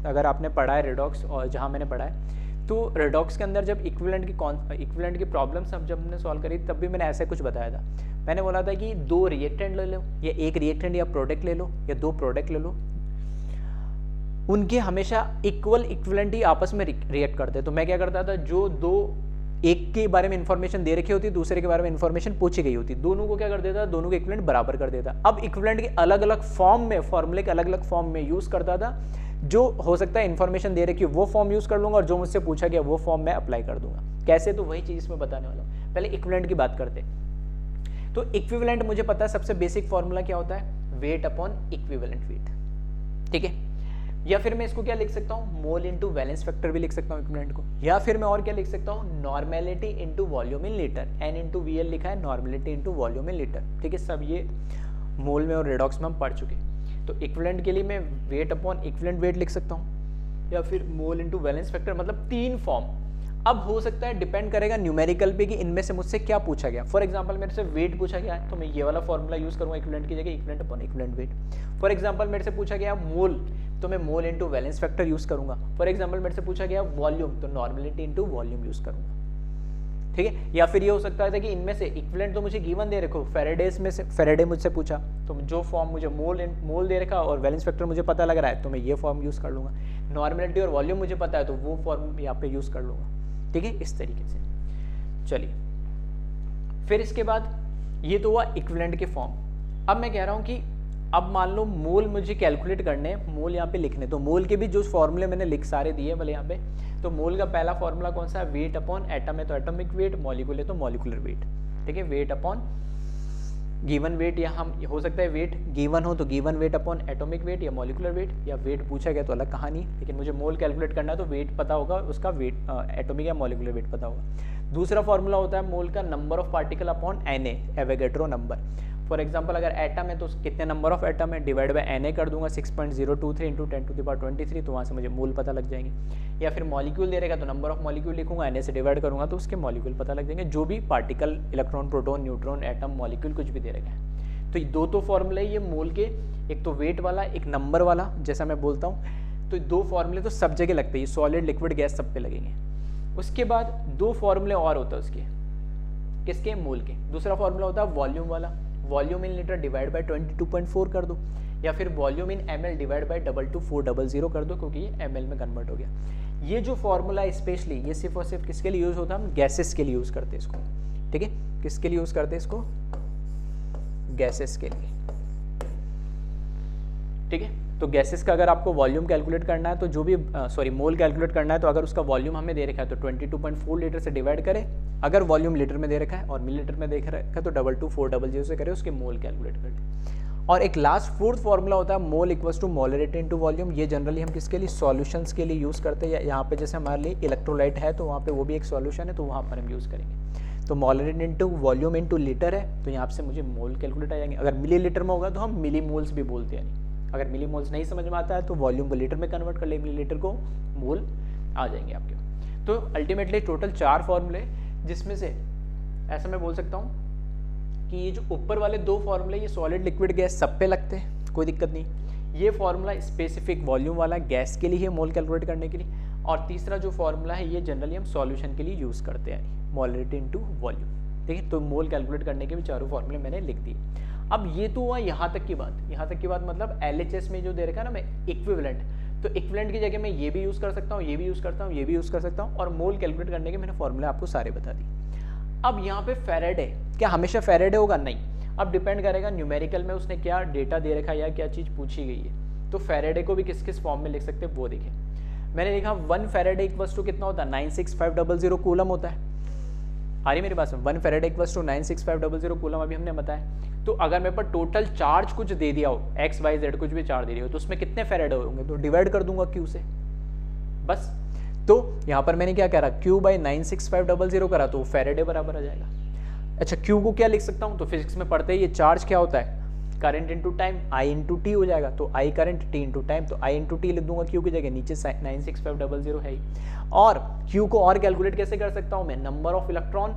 अगर आपने पढ़ा है रेडॉक्स और जहाँ मैंने पढ़ा है, तो रेडॉक्स के अंदर जब इक्विवेलेंट की प्रॉब्लम्स अब जब हमने सॉल्व करी तब भी मैंने ऐसे कुछ बताया था। मैंने बोला था कि 2 रिएक्टेंट ले लो, या एक रिएक्टेंट या प्रोडक्ट ले लो, या 2 प्रोडक्ट ले लो, उनके हमेशा इक्विवेलेंट ही आपस में रिएक्ट करते हैं। तो मैं क्या करता था, जो 2 एक के बारे में इंफॉर्मेशन दे रखी होती, दूसरे के बारे में इंफॉर्मेशन पूछी गई होती, दोनों को क्या कर देता, दोनों के इक्विवेलेंट बराबर कर देता। अब इक्विवेलेंट के अलग अलग फॉर्म में, फॉर्मूले के अलग अलग फॉर्म में यूज करता था। जो हो सकता है इंफॉर्मेशन दे रखी वो फॉर्म यूज कर लूंगा, और जो मुझसे पूछा गया वो फॉर्म में अप्लाई कर दूंगा। कैसे, तो वही चीज इसमें बताने वाला हूं। पहले इक्विवेलेंट की बात करते हैं। तो इक्विवेलेंट मुझे पता है सबसे बेसिक फॉर्मूला क्या होता है, वेट अपॉन इक्विवेलेंट वेट, ठीक है। या फिर मैं इसको क्या लिख सकता हूँ, मोल इंटू वैलेंस फैक्टर भी लिख सकता हूँ इक्विवेलेंट को। या फिर मैं और क्या लिख सकता हूँ, normality into volume in litre, N into V L लिखा है, normality into volume in litre, ठीक है। सब ये मोल में और रेडॉक्स में हम पढ़ चुके। तो इक्विवेलेंट के लिए मैं वेट अपॉन इक्विवेलेंट वेट लिख सकता हूँ, या फिर मोल इंटू वैलेंस फैक्टर, मतलब 3 फॉर्म। अब हो सकता है डिपेंड करेगा न्यूमेरिकल पे कि इनमें से मुझसे क्या पूछा गया। फॉर एग्जांपल मेरे से वेट पूछा गया है, तो मैं ये वाला फॉर्मूला यूज करूंगा इक्विवेलेंट की जगह, equivalent upon equivalent weight. For example मेरे से पूछा गया मोल, तो मैं mole into valence factor use करूंगा। फॉर एग्जांपल मेरे से पूछा गया वॉल्यूम, तो नॉर्मेलिटी इंटू वॉल्यूम यूज करूंगा, ठीक है। या फिर ये हो सकता है कि इनमें से इक्विवेलेंट तो मुझे गिवन दे रखो, फेरेडेज में से फेरेडे मुझसे पूछा, तो जो फॉर्म मुझे मोल दे रखा और वैलेंस फैक्टर मुझे पता लग रहा है, तो मैं ये फॉर्म यूज कर लूंगा। नॉर्मेलिटी और वॉल्यूम मुझे पता है, तो वो फॉर्म यहाँ पे यूज कर लूंगा, ठीक है, इस तरीके से। चलिए, फिर इसके बाद ये तो हुआ इक्विवेलेंट के फॉर्म। अब मैं कह रहा हूँ कि अब मान लो मोल मुझे कैलकुलेट करने, मोल यहाँ पे लिखने, तो मोल के भी जो फॉर्मूले मैंने लिख सारे दिए भले यहाँ पे। तो मोल का पहला फॉर्मूला कौन सा है, वेट अपॉन एटम है तो एटॉमिक वेट, मॉलिक्यूल है तो मॉलिक्यूलर वेट, ठीक है। वेट अपॉन गिवन वेट, या हम हो सकता है वेट गिवन हो तो given weight upon atomic weight या मॉलिक्यूलर वेट, या वेट पूछा गया तो अलग कहानी, लेकिन मुझे मोल कैलकुलेट करना है तो वेट पता होगा, उसका वेट एटॉमिक या मॉलिक्यूलर वेट पता होगा। दूसरा फॉर्मूला होता है मोल का number of particle upon Na, Avogadro number. For example अगर एटम है तो कितने नंबर ऑफ एटम है, डिवाइड बाय Na कर दूंगा 6.023 इंटू 10⁻23, तो वहाँ से मुझे मोल पता लग जाएंगे। या फिर मॉलिक्यूल दे रहेगा तो नंबर ऑफ मॉलिक्यूल लिखूंगा, Na से डिवाइड करूंगा तो उसके मॉलिक्यूल पता लग जाएंगे, जो भी particle, electron, proton, neutron, atom, molecule कुछ भी दे रखा है। तो ये 2 फॉर्मूले ये मोल के, एक तो वेट वाला, एक नंबर वाला, जैसा मैं बोलता हूँ। तो 2 फॉर्मूले तो सब जगह लगते हैं, सॉलिड, लिक्विड, गैस सब पे लगेंगे। उसके बाद 2 फॉर्मूले और होता है उसके, किसके, मोल के। दूसरा फॉर्मूला होता है वॉल्यूम वाला, volume in litre divide by 22.4 कर दो, या फिर volume in ml divide by 22400 कर दो, क्योंकि ये ml में कन्वर्ट हो गया। ये जो फॉर्मूला है स्पेशली ये सिर्फ और सिर्फ किसके लिए यूज होता है, हम गैसेस के लिए यूज करते हैं इसको, ठीक है। किसके लिए यूज करते हैं इसको, गैसेस के लिए, ठीक है। तो गैसेस का अगर आपको वॉल्यूम कैलकुलेट करना है तो जो भी मोल कैलकुलेट करना है, तो अगर उसका वॉल्यूम हमें दे रखा है तो 22.4 लीटर से डिवाइड करें। अगर वॉल्यूम लीटर में दे रखा है और मिलीलीटर में देख रखा है तो 22400 से करें, उसके मोल कैलकुलेट कर लें। और एक लास्ट 4th फॉर्मूला होता है mole equals to molarity into volume. ये जनरली हम किसके लिए, सॉल्यूशंस के लिए यूज़ करते हैं। यहाँ पे जैसे हमारे लिए इलेक्ट्रोलाइट है तो वहाँ पे वो भी एक सॉल्यूशन है, तो वहाँ पर हम यूज़ करेंगे। तो molarity into volume into litre है, तो यहाँ से मुझे मोल कैलकुलेट आ जाएंगे। अगर मिली लीटर में होगा तो हम मिली मोल्स भी बोलते हैं, अगर मिली मोल्स नहीं समझ में आता है तो वॉल्यूम को लीटर में कन्वर्ट कर ले, मिली लीटर को मोल आ जाएंगे आपके। तो अल्टीमेटली टोटल 4 फॉर्मूले, जिसमें से ऐसा मैं बोल सकता हूँ कि ये जो ऊपर वाले 2 फॉर्मूले ये सॉलिड, लिक्विड, गैस सब पे लगते हैं, कोई दिक्कत नहीं। ये फॉर्मूला स्पेसिफिक वॉल्यूम वाला गैस के लिए है, मोल कैलकुलेट करने के लिए। और तीसरा जो फॉर्मूला है ये जनरली हम सॉल्यूशन के लिए यूज़ करते हैं, मोलरिटी इनटू वॉल्यूम, ठीक है। तो मोल कैलकुलेट करने के भी 4 फॉर्मूले मैंने लिख दिए। अब ये तो हुआ यहाँ तक की बात। यहाँ तक की बात मतलब LHS में जो दे रखा है ना मैं इक्विवेलेंट, तो इक्विवेलेंट की जगह मैं ये भी यूज़ कर सकता हूँ, ये भी यूज़ करता हूँ, ये भी यूज़ कर सकता हूँ, और मोल कैलकुलेट करने के मैंने फॉर्मूले आपको सारे बता दिए। अब यहाँ पे फेरेडे, क्या हमेशा फेरेडे होगा, नहीं। अब डिपेंड करेगा न्यूमेरिकल में उसने क्या डेटा दे रखा है या क्या चीज़ पूछी गई है। तो फेरेडे को भी किस किस फॉर्म में लिख सकते हैं वो देखें। मैंने लिखा 1 फेरेडे इक्वल्स टू कितना होता है, 96500 कूलम होता है। आ रही मेरी बात में, 1 फेरेडे इक्वल्स टू 96500 कूलम अभी हमने बताया। तो अगर मेरे पर टोटल चार्ज कुछ दे दिया हो, x y z कुछ भी चार्ज दे दिया हो, तो उसमें कितने फेरेडे होंगे, तो डिवाइड कर दूंगा q से, बस। तो यहाँ पर मैंने क्या करा, q बाई 96500 करा तो फेरेडे बराबर आ जाएगा। अच्छा, q को क्या लिख सकता हूँ, तो फिजिक्स में पढ़ते हैं ये चार्ज क्या होता है, current into time, I into T हो जाएगा। तो I current, T into time, तो I इंटू टी लिख दूंगा q की जगह, नीचे 96500 है ही। और q को और कैलकुलेट कैसे कर सकता हूँ मैं, नंबर ऑफ इलेक्ट्रॉन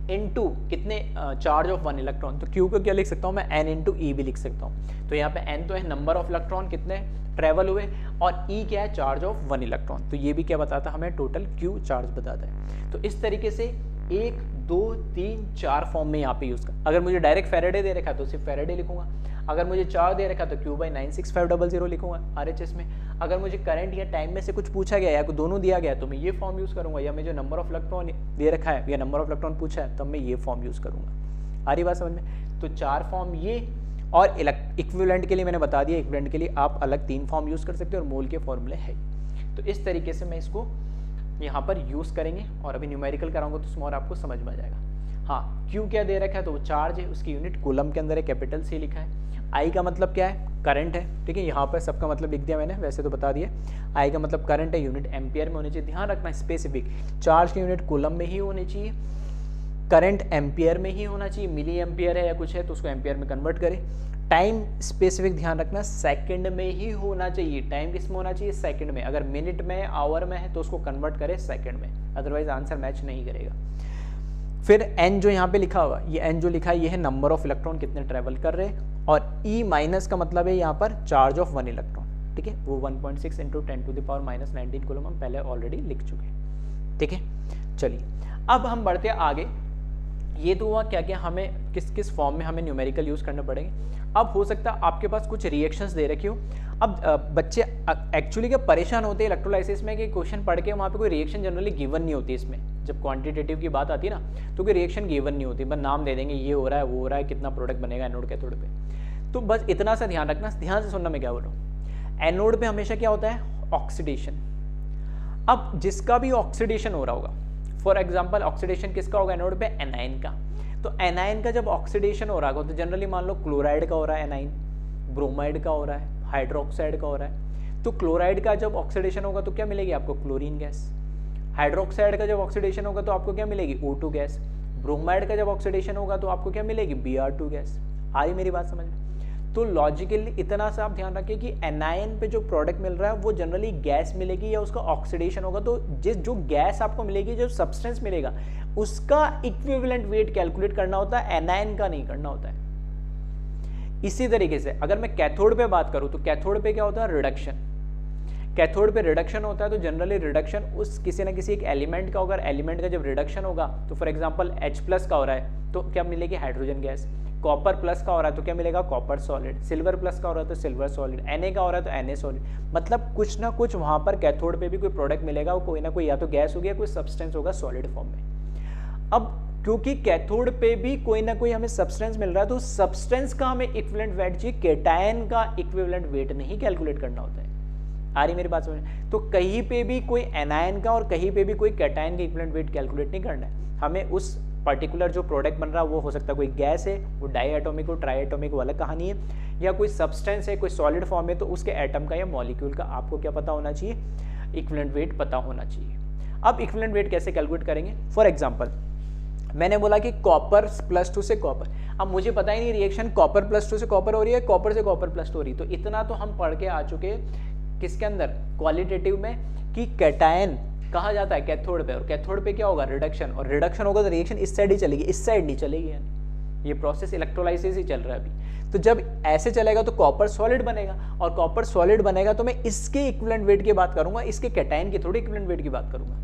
इनटू कितने चार्ज ऑफ 1 इलेक्ट्रॉन, तो Q को क्या लिख सकता हूँ मैं, n इंटू ई भी लिख सकता हूँ। तो यहाँ पे n तो है नंबर ऑफ इलेक्ट्रॉन कितने ट्रेवल हुए, और E क्या है, चार्ज ऑफ 1 इलेक्ट्रॉन। तो ये भी क्या बताता है हमें, टोटल Q चार्ज बताता है। तो इस तरीके से 1 2 3 4 फॉर्म में यहाँ पे यूज कर, अगर मुझे डायरेक्ट फेरेडे दे रखा है तो सिर्फ फेरेडे लिखूंगा, अगर मुझे 4 दे रखा है तो Q/96500 लिखूंगा RHS में, अगर मुझे करंट या टाइम में से कुछ पूछा गया या दोनों दिया गया तो मैं ये फॉर्म यूज करूंगा, या मैं जो नंबर ऑफ इलेक्ट्रॉन दे रखा है या नंबर ऑफ इलेक्ट्रॉन पूछा है तब मैं ये फॉर्म यूज करूंगा। आ रही बात समझ में? तो 4 फॉर्म ये, और इक्विवेलेंट के लिए मैंने बता दिया, इक्विवेलेंट के लिए आप अलग 3 फॉर्म यूज कर सकते हो और मोल के फॉर्मूले है। तो इस तरीके से मैं इसको यहाँ पर यूज करेंगे, और अभी न्यूमेरिकल कराऊंगा तो स्मॉल आपको समझ में आ जाएगा। हाँ, क्यू क्या दे रखा है, तो वो चार्ज है, उसकी यूनिट कूलम के अंदर है, कैपिटल C लिखा है। आई का मतलब क्या है, करंट है, ठीक है, यहाँ पर सबका मतलब लिख दिया मैंने, वैसे तो बता दिया। आई का मतलब करंट है, यूनिट एम्पियर में होनी चाहिए, ध्यान रखना स्पेसिफिक, चार्ज की यूनिट कूलम में ही होनी चाहिए, करंट एम्पियर में ही होना चाहिए, मिली एम्पियर है या कुछ है तो उसको एम्पियर में कन्वर्ट करें। टाइम स्पेसिफिक ध्यान रखना, सेकंड में ही होना चाहिए, टाइम किस में होना चाहिए, सेकंड में, अगर मिनट में आवर में है तो उसको कन्वर्ट करें सेकंड में, अदरवाइज आंसर मैच नहीं करेगा। फिर n जो यहाँ पे लिखा हुआ, ये n जो लिखा है ये है नंबर ऑफ इलेक्ट्रॉन कितने ट्रेवल कर रहे हैं, और E माइनस का मतलब है यहाँ पर चार्ज ऑफ 1 इलेक्ट्रॉन, ठीक है, वो 1.6 इंटू 10⁻⁻19 कूलम हम पहले ऑलरेडी लिख चुके हैं, ठीक है। चलिए अब हम बढ़ते हैं आगे। ये तो हुआ क्या क्या हमें किस किस फॉर्म में हमें न्यूमेरिकल यूज करने पड़ेंगे। अब हो सकता है आपके पास कुछ रिएक्शंस दे रखी हो, अब बच्चे एक्चुअली क्या परेशान होते हैं इलेक्ट्रोलाइसिस में कि क्वेश्चन पढ़ के वहाँ पे कोई रिएक्शन जनरली गिवन नहीं होती, इसमें जब क्वांटिटेटिव की बात आती है ना तो कोई रिएक्शन गिवन नहीं होती, बस नाम दे देंगे ये हो रहा है वो हो रहा है, कितना प्रोडक्ट बनेगा एनोड कैथोड पे। तो बस इतना सा ध्यान रखना, ध्यान से सुनना मैं क्या बोल रहा हूँ। एनोड पे हमेशा क्या होता है, ऑक्सीडेशन। अब जिसका भी ऑक्सीडेशन हो रहा होगा, फॉर एग्जाम्पल ऑक्सीडेशन किसका होगा एनोड पे, एनाइन का, तो एनाइन का जब ऑक्सीडेशन हो रहा होगा तो जनरली मान लो क्लोराइड का हो रहा है एनाइन, ब्रोमाइड का हो रहा है, हाइड्रोक्साइड का हो रहा है। तो क्लोराइड का जब ऑक्सीडेशन होगा तो क्या मिलेगी आपको, क्लोरीन गैस। हाइड्रोक्साइड का जब ऑक्सीडेशन होगा तो आपको क्या मिलेगी, O2 गैस। ब्रोमाइड का जब ऑक्सीडेशन होगा तो आपको क्या मिलेगी, Br2 गैस। आई मेरी बात समझ में? तो लॉजिकली इतना सा आप ध्यान रखिए कि एनायन पे जो प्रोडक्ट मिल रहा है वो जनरली गैस मिलेगी या उसका ऑक्सीडेशन होगा, तो जो गैस आपको मिलेगी, जो सब्सटेंस मिलेगा उसका इक्विवेलेंट वेट कैलकुलेट करना होता है, एनायन का नहीं करना होता है। इसी तरीके से अगर मैं कैथोड पे बात करूं तो कैथोड पे क्या होता है, रिडक्शन। कैथोड पे रिडक्शन होता है तो जनरली रिडक्शन उस किसी ना किसी एक एलिमेंट का होगा, एलिमेंट का जब रिडक्शन होगा तो फॉर एग्जांपल H+ का हो रहा है तो क्या मिलेगी, हाइड्रोजन गैस। कॉपर प्लस का हो रहा है तो क्या मिलेगा, कॉपर सॉलिड। सिल्वर प्लस का हो रहा है तो सिल्वर सॉलिड। Na का हो रहा है तो Na सॉलिड। मतलब कुछ ना कुछ वहां पर कैथोड पे भी कोई प्रोडक्ट मिलेगा, वो कोई ना कोई या तो गैस हो गया, कोई सब्सटेंस होगा सॉलिड फॉर्म में। अब क्योंकि कैथोड पे भी कोई ना कोई हमें सब्सटेंस मिल रहा है तो सब्सटेंस का हमें इक्विवेलेंट वेट चाहिए, कैटायन का इक्विवेलेंट वेट नहीं कैलकुलेट करना होता है। आ रही मेरी बात समझ? तो कहीं पे भी कोई एनायन का और कहीं पे भी कोई कैटायन का इक्विवेलेंट वेट कैलकुलेट नहीं करना है हमें। उस पर्टिकुलर जो प्रोडक्ट बन रहा है वो हो सकता है कोई गैस है, वो डाई एटॉमिक हो, ट्राई एटॉमिक, वो अलग कहानी है, या कोई सब्सटेंस है, कोई सॉलिड फॉर्म है, तो उसके एटम का या मॉलिक्यूल का आपको क्या पता होना चाहिए, इक्विवेलेंट वेट पता होना चाहिए। अब इक्विवेलेंट वेट कैसे कैलकुलेट करेंगे, फॉर एग्जाम्पल मैंने बोला कि कॉपर +2 से कॉपर, अब मुझे पता ही नहीं रिएक्शन कॉपर +2 से कॉपर हो रही है, कॉपर से कॉपर +2 हो रही है, तो इतना तो हम पढ़ के आ चुके किसके अंदर, क्वालिटेटिव में, कि कैटायन कहा जाता है कैथोड पे, और कैथोड पे क्या होगा, रिडक्शन, और रिडक्शन होगा तो रिएक्शन इस साइड ही चलेगी, इस साइड नहीं चलेगी, यानी ये प्रोसेस इलेक्ट्रोलाइसिस ही चल रहा है अभी। तो जब ऐसे चलेगा तो कॉपर सॉलिड बनेगा, और कॉपर सॉलिड बनेगा तो मैं इसके इक्विवेलेंट वेट की बात करूंगा, इसके कैटायन की थोड़ी इक्विवेलेंट वेट की बात करूंगा।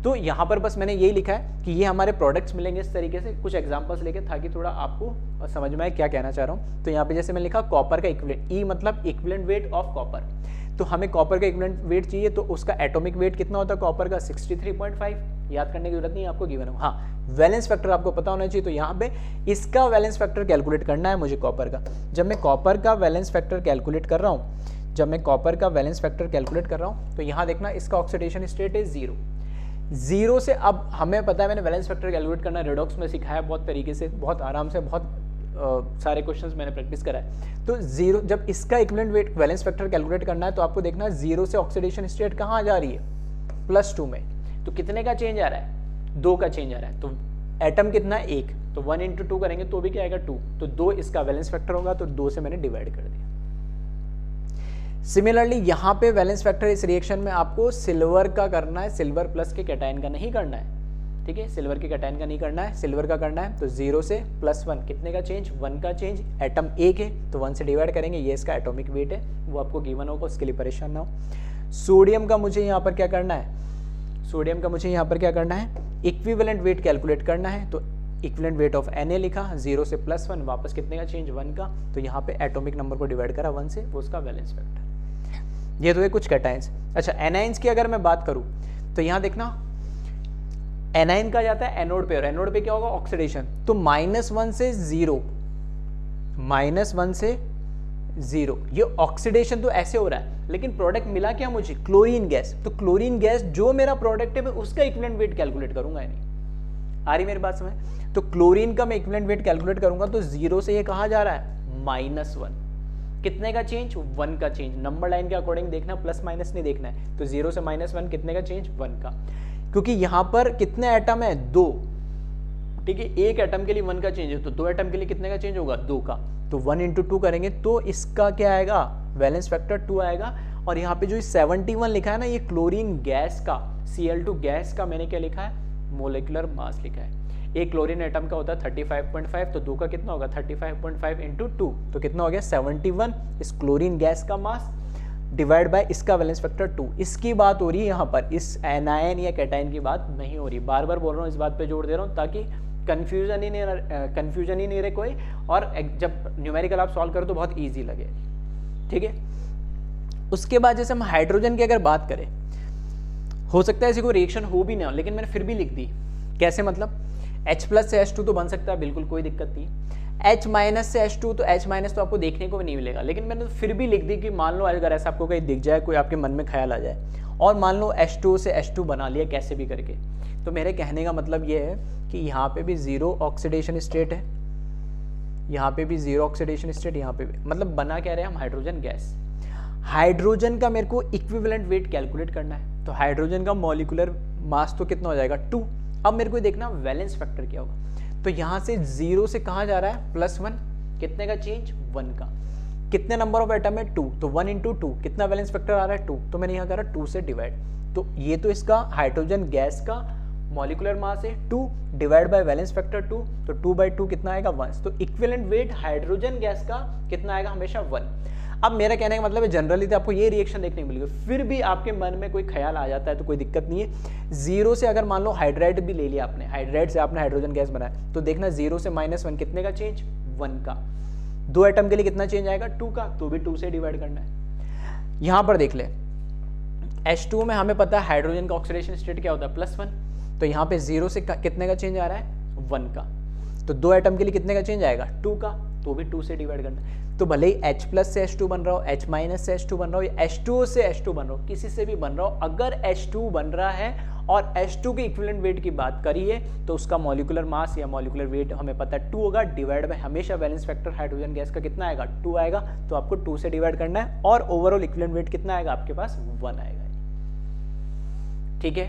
तो यहाँ पर बस मैंने यही लिखा है कि ये हमारे प्रोडक्ट्स मिलेंगे इस तरीके से, कुछ एग्जांपल्स लेके, ताकि थोड़ा आपको समझ में आए क्या कहना चाह रहा हूँ। तो यहाँ पे जैसे मैंने लिखा कॉपर का इक्विवेलेंट, E मतलब इक्विवेलेंट वेट ऑफ कॉपर, तो हमें कॉपर का इक्विवेलेंट वेट चाहिए, तो उसका एटॉमिक वेट कितना होता है कॉपर का, 63.5, याद करने की जरूरत नहीं है आपको, गिवन हो। हाँ, वैलेंस फैक्टर आपको पता होना चाहिए, तो यहाँ पे इसका वैलेंस फैक्टर कैलकुलेट करना है मुझे कॉपर का। जब मैं कॉपर का वैलेंस फैक्टर कैलकुलेट कर रहा हूँ, तो यहाँ देखना इसका ऑक्सीडेशन स्टेट है 0 से, अब हमें पता है, मैंने वैलेंस फैक्टर कैलकुलेट करना रिडॉक्स में सिखाया बहुत तरीके से, बहुत आराम से, बहुत सारे क्वेश्चंस मैंने प्रैक्टिस करा है। तो 0, जब इसका equivalent wait valence factor calculate करना है तो आपको देखना 0 से ऑक्सीडेशन स्टेट कहाँ जा रही है, +2 में, तो कितने का चेंज आ रहा है, 2 का चेंज आ रहा है, तो एटम कितना, 1, तो 1 × 2 करेंगे तो भी क्या आएगा, 2, तो 2 इसका वैलेंस फैक्टर होगा, तो 2 से मैंने डिवाइड कर दिया। सिमिलरली यहाँ पे वैलेंस फैक्टर इस रिएक्शन में आपको सिल्वर का करना है, सिल्वर प्लस के कैटायन का नहीं करना है। ठीक है, सिल्वर के कैटायन का नहीं करना है, सिल्वर का करना है। तो 0 से +1 कितने का चेंज, 1 का चेंज। एटम एक है तो 1 से डिवाइड करेंगे, ये इसका एटॉमिक वेट है, वो आपको गिवन होगा, उसके लिए परेशान ना हो। सोडियम का मुझे यहाँ पर क्या करना है, सोडियम का मुझे यहाँ पर क्या करना है, इक्विवेलेंट वेट कैलकुलेट करना है। तो इक्विवेलेंट वेट ऑफ Na लिखा, 0 से +1 वापस कितने का चेंज, 1 का। तो यहाँ पे एटॉमिक नंबर को डिवाइड करा 1 से, वो उसका वैलेंस फैक्टर। ये तो है कुछ कैटायंस। अच्छा एनाइंस की अगर मैं बात करूँ तो यहाँ देखना, एनाइन का जाता है एनोड पे, और एनोड पे क्या होगा, ऑक्सीडेशन। तो -1 से 0, -1 से 0, ये ऑक्सीडेशन तो ऐसे हो रहा है, लेकिन प्रोडक्ट मिला क्या मुझे, क्लोरीन गैस। तो क्लोरीन गैस जो मेरा प्रोडक्ट है मैं उसका इक्विवेलेंट वेट कैलकुलेट करूंगा या नहीं, आ रही मेरी बात समझ। तो क्लोरीन का मैं इक्विवेलेंट वेट कैलकुलेट करूंगा, तो 0 से ये कहा जा रहा है -1, कितने का चेंज, 1 का चेंज। नंबर लाइन के अकॉर्डिंग देखना, प्लस माइनस नहीं देखना है। तो 0 से -1 कितने का चेंज, 1 का, क्योंकि यहां पर कितने एटम है, 2, ठीक है, एक एटम के लिए 1 का चेंज है, तो 2 एटम के लिए कितने का चेंज होगा, 2 का। तो 1 × 2 करेंगे तो इसका क्या आएगा, वैलेंस फैक्टर 2 आएगा। और यहाँ पे जो 71 लिखा है ना, ये क्लोरीन गैस का, Cl2 गैस का मैंने क्या लिखा है, मोलिकुलर मास लिखा है। एक क्लोरीन एटम का होता है 35.5, तो 2 का कितना होगा, 35.5 × 2, तो कितना हो गया 71, इस क्लोरीन गैस का मास डिवाइड बाय इसका वैलेंस फैक्टर 2। इसकी बात हो रही है यहाँ पर, इस एनायन या कैटायन की बात नहीं हो रही। बार बार बोल रहा हूँ, इस बात पे जोर दे रहा हूँ ताकि कंफ्यूजन ही नहीं रहे कोई, और जब न्यूमेरिकल आप सॉल्व करो तो बहुत ईजी लगे, ठीक है। उसके बाद जैसे हम हाइड्रोजन की अगर बात करें, हो सकता है ऐसी कोई रिएक्शन हो भी ना हो, लेकिन मैंने फिर भी लिख दी। कैसे मतलब, H+ से H2 तो बन सकता है, बिल्कुल कोई दिक्कत नहीं। H- से H2, तो H- तो आपको देखने को भी नहीं मिलेगा, लेकिन मैंने फिर भी लिख दी कि मान लो अगर ऐसा आपको कहीं दिख जाए, कोई आपके मन में ख्याल आ जाए, और मान लो H2 से H2 बना लिया कैसे भी करके, तो मेरे कहने का मतलब ये है कि यहाँ पे भी 0 ऑक्सीडेशन स्टेट है, यहाँ पे भी 0 ऑक्सीडेशन स्टेट, यहाँ पे भी, मतलब बना क्या रहे हम, हाइड्रोजन गैस। हाइड्रोजन का मेरे को इक्विवेलेंट वेट कैलकुलेट करना है, तो हाइड्रोजन का मॉलिक्यूलर मास तो कितना हो जाएगा, 2। अब मेरे को देखना वैलेंस फैक्टर क्या होगा। तो यहाँ से 0 से कहाँ जा रहा है, +1, कितने का चेंज, 1 का। कितने नंबर ऑफ एटम है, 2, तो 1 × 2, कितना वैलेंस फैक्टर आ रहा है, 2, तो मैंने यहाँ करा 2 से डिवाइड। तो ये तो इसका हाइड्रोजन गैस का मॉलिक्यूलर मास है 2 डिवाइड बाय वैलेंस फैक्टर 2, तो 2/2 कितना आएगा, 1। तो इक्विवेलेंट वेट हाइड्रोजन गैस का कितना आएगा, हमेशा 1। अब मेरा कहने का मतलब है जनरली तो आपको ये रिएक्शन देखने को मिलेगी, फिर भी आपके मन में कोई ख्याल आ जाता है तो कोई दिक्कत नहीं है। 0 से अगर मान लो हाइड्राइड भी ले लिया आपने, हाइड्राइड से आपने हाइड्रोजन गैस बनाया, तो देखना 0 से -1 कितने का चेंज, 1 का। 2 एटम के लिए कितना चेंज आएगा, 2 का, तो भी 2 से डिवाइड करना है। यहां पर देख ले, H2 में हमें पता है हाइड्रोजन का ऑक्सीडेशन स्टेट क्या होता है, +1, तो यहाँ पे 0 से कितने का चेंज आ रहा है, 1 का। तो 2 एटम के लिए कितने का चेंज आएगा, 2 का, तो भी 2 से डिवाइड करना है। तो भले ही H+ से H2 बन रहा हो, H- से H2 बन रहा हो, या H2O से H2 बन रहा हो, किसी से भी बन रहा हो, अगर H2 बन रहा है और H2 के इक्विवेलेंट वेट की बात करिए, तो उसका मॉलिक्यूलर मास या मॉलिक्यूलर वेट हमें पता है 2 होगा, डिवाइड बाय हमेशा वैलेंस फैक्टर हाइड्रोजन गैस का कितना आएगा, 2 आएगा, तो आपको 2 से डिवाइड करना है, और ओवरऑल इक्विवेलेंट वेट कितना आएगा आपके पास, 1 आएगा। ठीक है,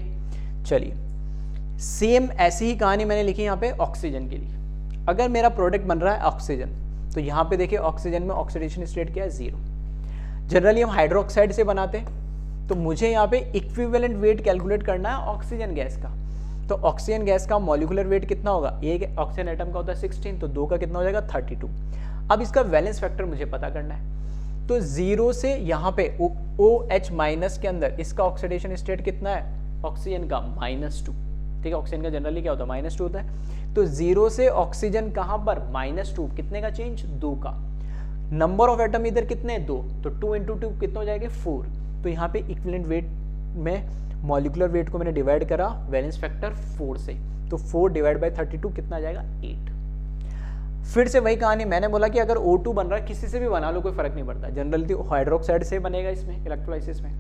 चलिए सेम ऐसी ही कहानी मैंने लिखी यहाँ पे ऑक्सीजन के लिए। अगर मेरा प्रोडक्ट बन रहा है ऑक्सीजन, तो यहाँ पे देखिए ऑक्सीजन में ऑक्सीडेशन स्टेट क्या है, 0। जनरली हम हाइड्रोक्साइड से बनाते हैं, तो मुझे यहाँ पे इक्विवेलेंट वेट कैलकुलेट करना है ऑक्सीजन गैस का। तो ऑक्सीजन गैस का मॉलिक्यूलर वेट कितना होगा, एक ऑक्सीजन एटम का होता है 16, तो 2 का कितना हो जाएगा, 32। अब इसका वैलेंस फैक्टर मुझे पता करना है, तो 0 से यहाँ पे OH- के अंदर इसका ऑक्सीडेशन स्टेट कितना है, ऑक्सीजन का -2, ठीक है, ऑक्सीजन का जनरली क्या होता है, -2 होता है। तो 0 से ऑक्सीजन कहां पर, -2, कितने का चेंज, 2 का। नंबर ऑफ एटम इधर कितने, 2, तो 2 × 2 कितना हो जाएगा, 4। तो यहाँ पे इक्विवेलेंट वेट में मॉलिक्यूलर वेट को मैंने डिवाइड करा वैलेंस फैक्टर 4 से, तो 4 डिवाइड बाय 32 कितना आ जाएगा, 8। फिर से वही कहानी, मैंने बोला कि अगर O2 बन रहा है, किसी से भी बना लो कोई फर्क नहीं पड़ता, जनरली तो हाइड्रोक्साइड से बनेगा इसमें इलेक्ट्रोलाइसिस में।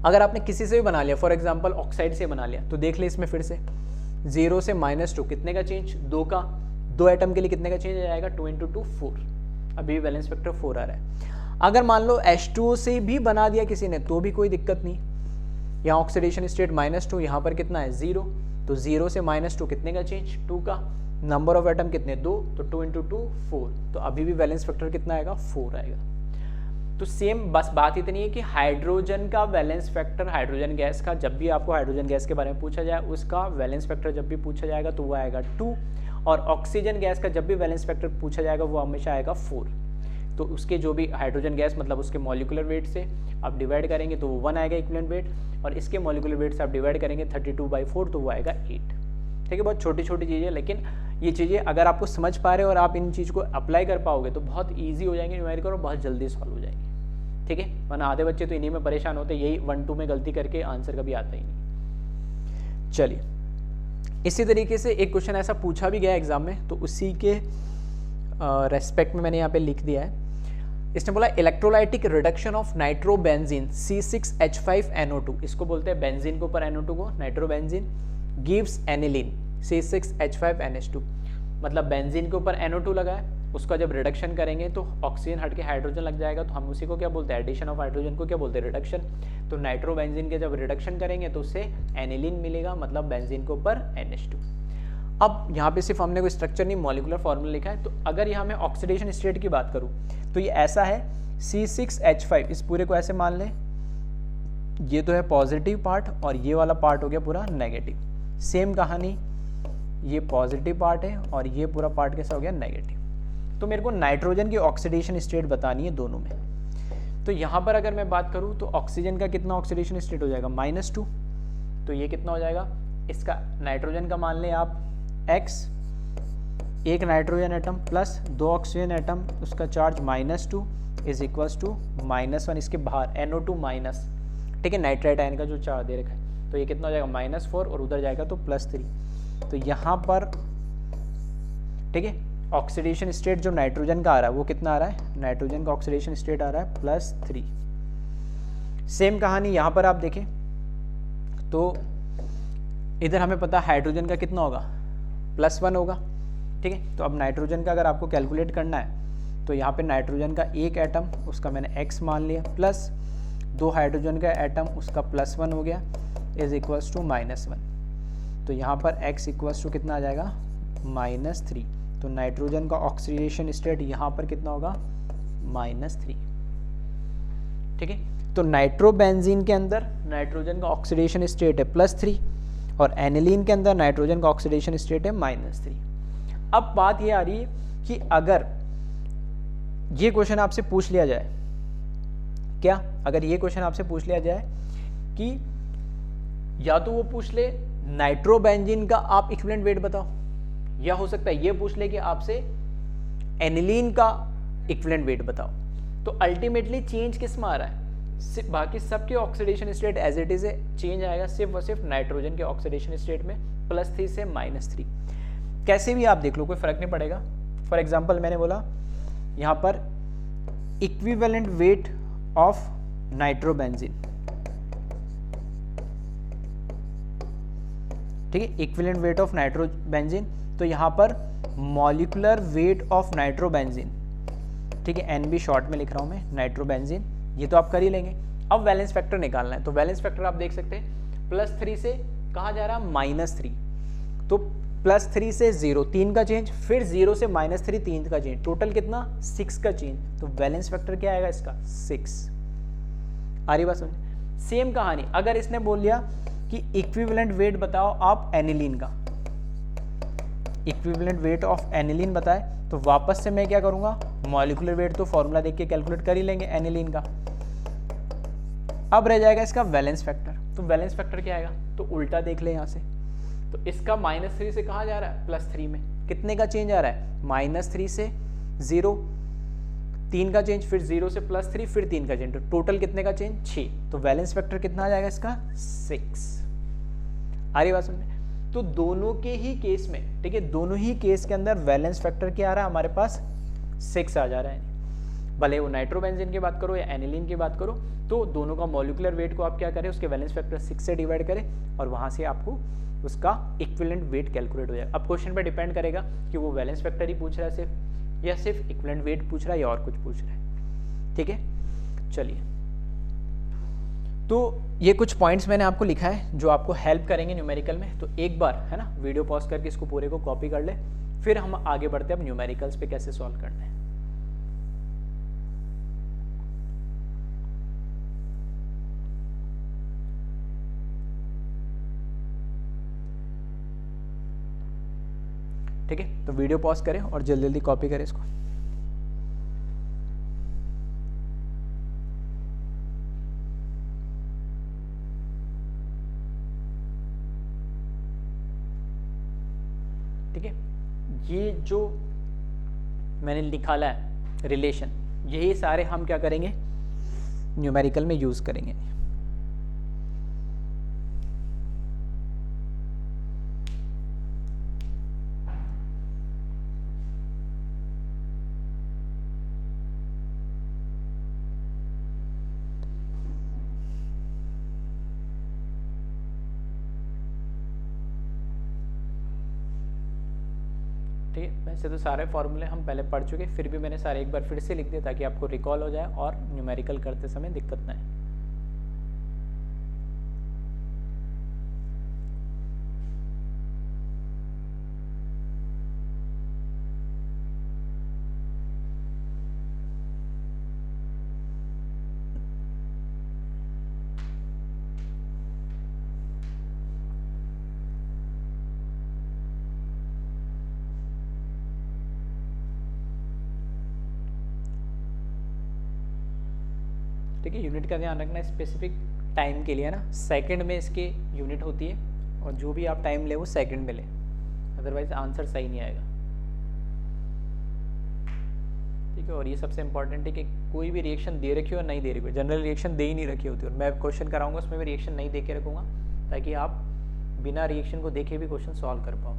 अगर आपने किसी से भी बना लिया, फॉर एग्जांपल ऑक्साइड से बना लिया, तो देख ले इसमें फिर से 0 से -2 कितने का चेंज, 2 का। 2 एटम के लिए कितने का चेंज आएगा, 2 × 2 4, अभी वैलेंस फैक्टर 4 आ रहा है। अगर मान लो H2O से भी बना दिया किसी ने, तो भी कोई दिक्कत नहीं। यहाँ ऑक्सीडेशन स्टेट -2, यहाँ पर कितना है, 0, तो 0 से -2 कितने का चेंज, 2 का। नंबर ऑफ एटम कितने, 2, तो 2 × 2 4, तो अभी भी वैलेंस फैक्टर कितना आएगा, 4 आएगा। तो सेम बस बात इतनी है कि हाइड्रोजन का वैलेंस फैक्टर, हाइड्रोजन गैस का जब भी आपको हाइड्रोजन गैस के बारे में पूछा जाए उसका वैलेंस फैक्टर जब भी पूछा जाएगा तो वो आएगा 2, और ऑक्सीजन गैस का जब भी वैलेंस फैक्टर पूछा जाएगा वो हमेशा आएगा 4। तो उसके जो भी हाइड्रोजन गैस मतलब उसके मॉलिक्यूलर वेट से आप डिवाइड करेंगे तो वो 1 आएगा इक्विवेलेंट वेट, और इसके मॉलिक्यूलर वेट से आप डिवाइड करेंगे 32/4 तो वो आएगा 8। ठीक है, बहुत छोटी छोटी चीज़ें, लेकिन ये चीज़ें अगर आपको समझ पा रहे हो और आप इन चीज़ को अप्लाई कर पाओगे तो बहुत ईजी हो जाएंगे न्यूमेरिकल और बहुत जल्दी सॉल्व हो जाएंगे। ठीक है, वरना आधे बच्चे तो इन्हीं में परेशान होते, यही 1-2 में गलती करके आंसर कभी आता ही नहीं। चलिए, इसी तरीके से एक क्वेश्चन ऐसा पूछा भी गया एग्जाम में, तो उसी के रेस्पेक्ट में मैंने यहाँ पे लिख दिया है। इसने बोला electrolytic reduction of nitrobenzene C6H5NO2, इसको बोलते हैं बेंजीन के ऊपर NO2 को नाइट्रोबेंजीन, गिव्स एनिलीन C6H5NH2, मतलब बेंजीन के ऊपर NO2 लगा है, उसका जब रिडक्शन करेंगे तो ऑक्सीजन हट के हाइड्रोजन लग जाएगा, तो हम उसी को क्या बोलते हैं, एडिशन ऑफ हाइड्रोजन को क्या बोलते हैं, रिडक्शन। तो नाइट्रोबेंजीन के जब रिडक्शन करेंगे तो उससे एनिलीन मिलेगा, मतलब बेंजीन के ऊपर NH2। अब यहाँ पे सिर्फ हमने कोई स्ट्रक्चर नहीं मॉलिक्यूलर फॉर्मूला लिखा है, तो अगर यहाँ मैं ऑक्सीडेशन स्टेट की बात करूँ तो ये ऐसा है C6H5, इस पूरे को ऐसे मान लें, ये तो है पॉजिटिव पार्ट और ये वाला पार्ट हो गया पूरा नेगेटिव। सेम कहानी, ये पॉजिटिव पार्ट है और ये पूरा पार्ट कैसा हो गया, नेगेटिव। तो मेरे को नाइट्रोजन की ऑक्सीडेशन स्टेट बतानी है दोनों में। तो यहाँ पर अगर मैं बात करूँ तो ऑक्सीजन का कितना ऑक्सीडेशन स्टेट हो जाएगा, -2, तो ये कितना हो जाएगा, इसका नाइट्रोजन का मान लें आप X, एक nitrogen atom plus 2 oxygen atom, उसका चार्ज -2 इज इक्वल्स टू -1, इसके बाहर NO2 माइनस, ठीक है, नाइट्राइट आयन का जो चार्ज दे रखा है, तो ये कितना हो जाएगा -4 और उधर जाएगा तो +3। तो यहाँ पर ठीक है ऑक्सीडेशन स्टेट जो नाइट्रोजन का आ रहा है वो कितना आ रहा है, नाइट्रोजन का ऑक्सीडेशन स्टेट आ रहा है +3। सेम कहानी यहाँ पर आप देखें तो इधर हमें पता हाइड्रोजन का कितना होगा, +1 होगा। ठीक है, तो अब नाइट्रोजन का अगर आपको कैलकुलेट करना है तो यहाँ पे नाइट्रोजन का एक एटम उसका मैंने x मान लिया, प्लस 2 हाइड्रोजन का एटम उसका +1 हो गया इज इक्वल्स टू -1। तो यहाँ पर x इक्वल्स टू कितना आ जाएगा, -3। तो नाइट्रोजन का ऑक्सीडेशन स्टेट यहाँ पर कितना होगा, -3। ठीक है, तो नाइट्रोबेंजीन के अंदर नाइट्रोजन का ऑक्सीडेशन स्टेट है +3 और एनिलीन के अंदर नाइट्रोजन का ऑक्सीडेशन स्टेट है -3। अब बात ये आ रही है कि अगर ये क्वेश्चन आपसे पूछ लिया जाए, क्या अगर ये क्वेश्चन आपसे पूछ लिया जाए कि या तो वो पूछ ले नाइट्रोबेंजीन का आप इक्विवेलेंट वेट बताओ, या हो सकता है ये पूछ ले कि आपसे एनिलीन का इक्विवेलेंट वेट बताओ, तो अल्टीमेटली चेंज किस में आ रहा है, बाकी सबके oxidation state as it is है, चेंज आएगा सिर्फ और सिर्फ नाइट्रोजन के ऑक्सीडेशन स्टेट में +3 से -3। कैसे भी आप देख लो कोई फर्क नहीं पड़ेगा। फॉर एग्जांपल मैंने बोला यहाँ पर इक्विवेलेंट वेट ऑफ नाइट्रोबेंजीन, ठीक है, इक्विवेलेंट वेट ऑफ नाइट्रोबेंजीन, तो यहाँ पर मॉलिक्यूलर वेट ऑफ नाइट्रोबेंजीन, ठीक है, NB शॉर्ट में लिख रहा हूँ मैं, नाइट्रोबेंजीन, ये तो आप कर ही लेंगे। अब वैलेंस फैक्टर निकालना है, तो वैलेंस फैक्टर आप देख सकते हैं +3 से कहाँ जा रहा है, -3, तो +3 से 0 3 का चेंज, फिर 0 से -3 3 का चेंज, टोटल कितना 6 का चेंज, तो वैलेंस फैक्टर क्या आएगा इसका 6। आ रही बात समझ। सेम कहानी अगर इसने बोल दिया कि इक्विवेलेंट वेट बताओ आप एनिलीन का, इक्विवेलेंट वेट ऑफ एनिलीन बताए, तो वापस से मैं क्या करूंगा, मॉलिक्यूलर वेट तो फॉर्मूला देख के कैलकुलेट कर ही लेंगे एनिलीन का। अब रह जाएगा इसका वैलेंस फैक्टर, तो वैलेंस फैक्टर क्या आएगा, तो उल्टा देख ले यहाँ से, तो इसका -3 से कहाँ जा रहा है, +3 में, कितने का चेंज आ रहा है, -3 से 0 3 का चेंज, फिर 0 से +3 फिर 3 का चेंज, तो टोटल कितने का चेंज 6, तो वैलेंस फैक्टर कितना आ जाएगा इसका 6। आ रही बात समझ। तो दोनों के ही केस में, ठीक है, दोनों ही केस के अंदर वैलेंस फैक्टर क्या आ रहा है हमारे पास 6 आ जा रहा है, भले वो नाइट्रोबेंजीन की बात करो या एनिलीन की बात करो, तो दोनों का मॉलिक्यूलर वेट को आप क्या करें, उसके वैलेंस फैक्टर 6 से डिवाइड करें और वहां से आपको उसका इक्विवेलेंट वेट कैलकुलेट हो जाएगा। अब क्वेश्चन पे डिपेंड करेगा कि वो वैलेंस फैक्टर ही पूछ रहा है सिर्फ, या सिर्फ इक्विवेलेंट वेट पूछ रहा है या और कुछ पूछ रहा है। ठीक है, चलिए, तो ये कुछ पॉइंट्स मैंने आपको लिखा है जो आपको हेल्प करेंगे न्यूमेरिकल में, तो एक बार है ना वीडियो पॉज करके इसको पूरे को कॉपी कर ले, फिर हम आगे बढ़ते हैं अब न्यूमेरिकल्स पे कैसे सॉल्व करना है। ठीक है, तो वीडियो पॉज करें और जल्दी जल्दी कॉपी करें इसको। ठीक है, ये जो मैंने निकाला है रिलेशन, यही सारे हम क्या करेंगे न्यूमेरिकल में यूज करेंगे। ठीक है, वैसे तो सारे फॉर्मूले हम पहले पढ़ चुके, फिर भी मैंने सारे एक बार फिर से लिख दिया ताकि आपको रिकॉल हो जाए और न्यूमेरिकल करते समय दिक्कत ना आए। ठीक है, यूनिट का ध्यान रखना, स्पेसिफिक टाइम के लिए ना सेकंड में इसकी यूनिट होती है, और जो भी आप टाइम ले वो सेकंड में ले, अदरवाइज आंसर सही नहीं आएगा। ठीक है, और ये सबसे इंपॉर्टेंट है कि कोई भी रिएक्शन दे रखी हो नहीं दे रखी हो, जनरल रिएक्शन दे ही नहीं रखी होती, और मैं क्वेश्चन कराऊंगा उसमें भी रिएक्शन नहीं दे के रखूँगा ताकि आप बिना रिएक्शन को देखे भी क्वेश्चन सॉल्व कर पाओ।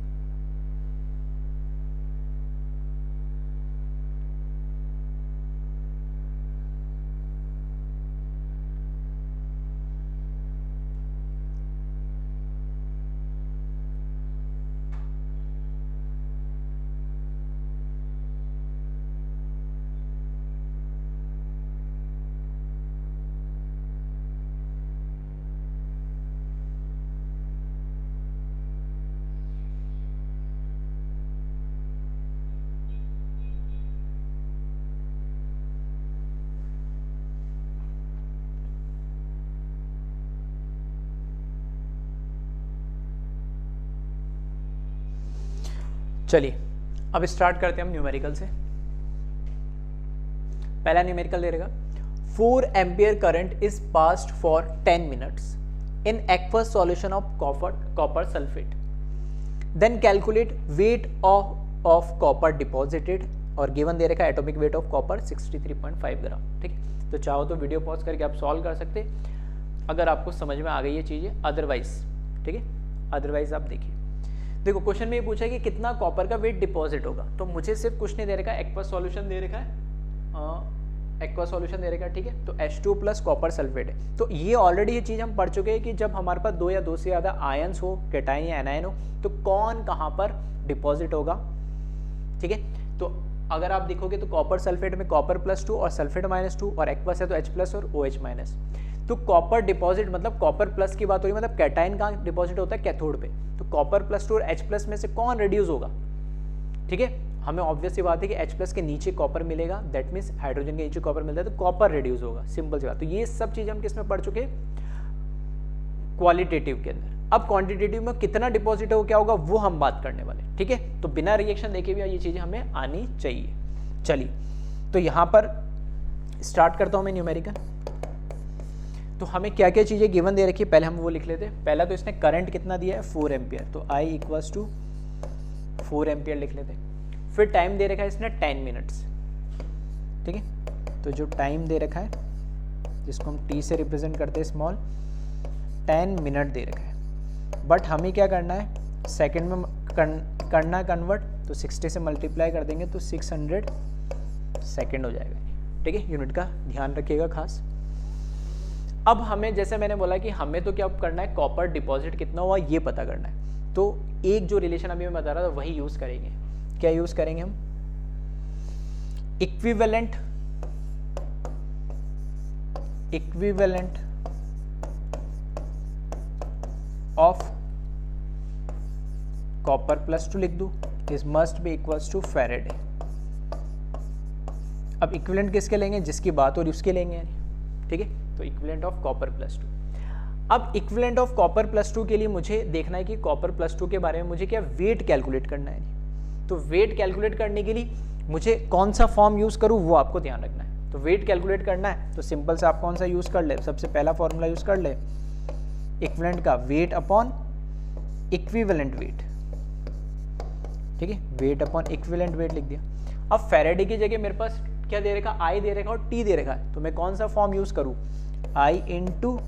चलिए अब स्टार्ट करते हैं हम न्यूमेरिकल से। पहला न्यूमेरिकल दे रहेगा 4 ampere current is passed for 10 minutes in aqueous solution of copper sulphate, then calculate weight of copper deposited, और गिवन दे रखा है atomic weight of copper 63.5 gram. ठीक है, तो चाहो तो वीडियो पॉज करके आप सॉल्व कर सकते अगर आपको समझ में आ गई ये चीजें, अदरवाइज ठीक है, अदरवाइज आप देखिए। देखो क्वेश्चन में ये पूछा है कि कितना कॉपर का वेट डिपॉजिट होगा, तो मुझे सिर्फ कुछ नहीं दे रखा है, एक्वस सॉल्यूशन दे रखा है, एक्वस सॉल्यूशन दे रखा है। ठीक है, तो H2 प्लस कॉपर सल्फेट है, तो ये ऑलरेडी ये चीज़ हम पढ़ चुके हैं कि जब हमारे पास 2 या 2 से ज़्यादा आयंस हो, कैटायन या एनायन हो, तो कौन कहाँ पर डिपॉजिट होगा। ठीक है, तो अगर आप देखोगे तो कॉपर सल्फेट में कॉपर +2 और सल्फेट -2, और एक्वस है तो H प्लस और OH-। तो कॉपर डिपॉजिट मतलब कॉपर प्लस की बात हो रही है, मतलब कैटायन कहाँ डिपॉजिट होता है, कैथोड पे, तो कॉपर +2 और H+ में से कौन रिड्यूस होगा। ठीक है, हमें ऑब्वियस सी बात है कि H+ के नीचे कॉपर मिलेगा, दैट मीन्स हाइड्रोजन के नीचे कॉपर मिलता है तो कॉपर रिड्यूस होगा, सिंपल सी बात। तो ये सब चीज़ हम किस में पढ़ चुके हैं, क्वालिटेटिव के अंदर। अब क्वांटिटेटिव में कितना डिपॉजिट हो क्या होगा वो हम बात करने वाले। ठीक है, तो बिना रिएक्शन देखे भी ये चीज़ें हमें आनी चाहिए। चलिए, तो यहाँ पर स्टार्ट करता हूँ मैं न्यूमेरिकल। तो हमें क्या क्या चीज़ें गिवन दे रखी है पहले हम वो लिख लेते हैं। पहला तो इसने करंट कितना दिया है 4 एम्पियर, तो I = 4 एम्पियर लिख लेते हैं। फिर टाइम दे रखा है इसने 10 मिनट्स। ठीक है, तो जो टाइम दे रखा है जिसको हम T से रिप्रेजेंट करते हैं स्मॉल, 10 मिनट दे रखा है, बट हमें क्या करना है सेकेंड में करना कन्वर्ट, तो 60 से मल्टीप्लाई कर देंगे तो 600 सेकेंड हो जाएगा। ठीक है, यूनिट का ध्यान रखिएगा खास। अब हमें जैसे मैंने बोला कि हमें तो क्या करना है, कॉपर डिपॉजिट कितना हुआ ये पता करना है, तो एक जो रिलेशन अभी मैं बता रहा था वही यूज करेंगे। क्या यूज करेंगे हम, इक्विवेलेंट ऑफ कॉपर +2 लिख दूं, is must be equals to Faraday. अब इक्विवेलेंट किसके लेंगे, जिसकी बात हो रही उसके लेंगे। ठीक है, तो इक्विवेलेंट ऑफ कॉपर +2। अब इक्विवेलेंट ऑफ कॉपर +2 के लिए मुझे देखना है कि कॉपर +2 के बारे में मुझे क्या वेट कैलकुलेट करना है। तो वेट कैलकुलेट करने के लिए मुझे कौन सा फॉर्म यूज़ करूँ वो आपको ध्यान रखना है। तो वेट कैलकुलेट करना है तो सिंपल से आप कौन सा यूज़ कर ले, सबसे पहला फॉर्मूला यूज़ कर ले इक्विवेलेंट का, वेट अपॉन इक्विवेलेंट वेट, ठीक है, वेट अपॉन इक्विवेलेंट वेट लिख दिया। अब फैराडे की जगह मेरे पास क्या दे रखा, आई दे रखा और टी दे रखा है, तो मैं कौन सा फॉर्म यूज़ करूँ, आई इंटू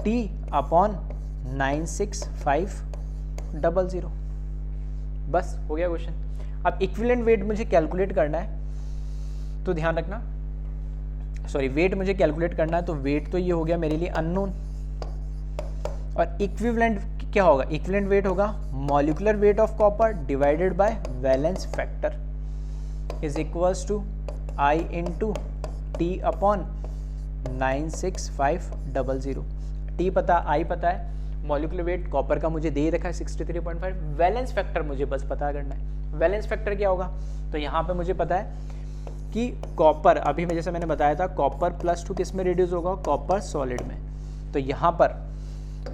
टी अपॉन 96500, बस हो गया क्वेश्चन। अब इक्विवेलेंट वेट मुझे कैलकुलेट करना है तो ध्यान रखना, सॉरी वेट मुझे कैलकुलेट करना है तो वेट तो ये हो गया मेरे लिए अननोन, और इक्विवेलेंट क्या होगा, इक्विवेलेंट वेट होगा molecular weight of copper divided by valence factor is equals to I into T upon 96500। T पता, आई पता है, मॉलिक्यूलर वेट कॉपर का मुझे दे रखा है 63.5, वैलेंस फैक्टर मुझे बस पता करना है। वैलेंस फैक्टर क्या होगा, तो यहाँ पे मुझे पता है कि कॉपर, अभी मैं जैसे मैंने बताया था कॉपर +2 किस में रिड्यूस होगा, कॉपर सॉलिड में, तो यहाँ पर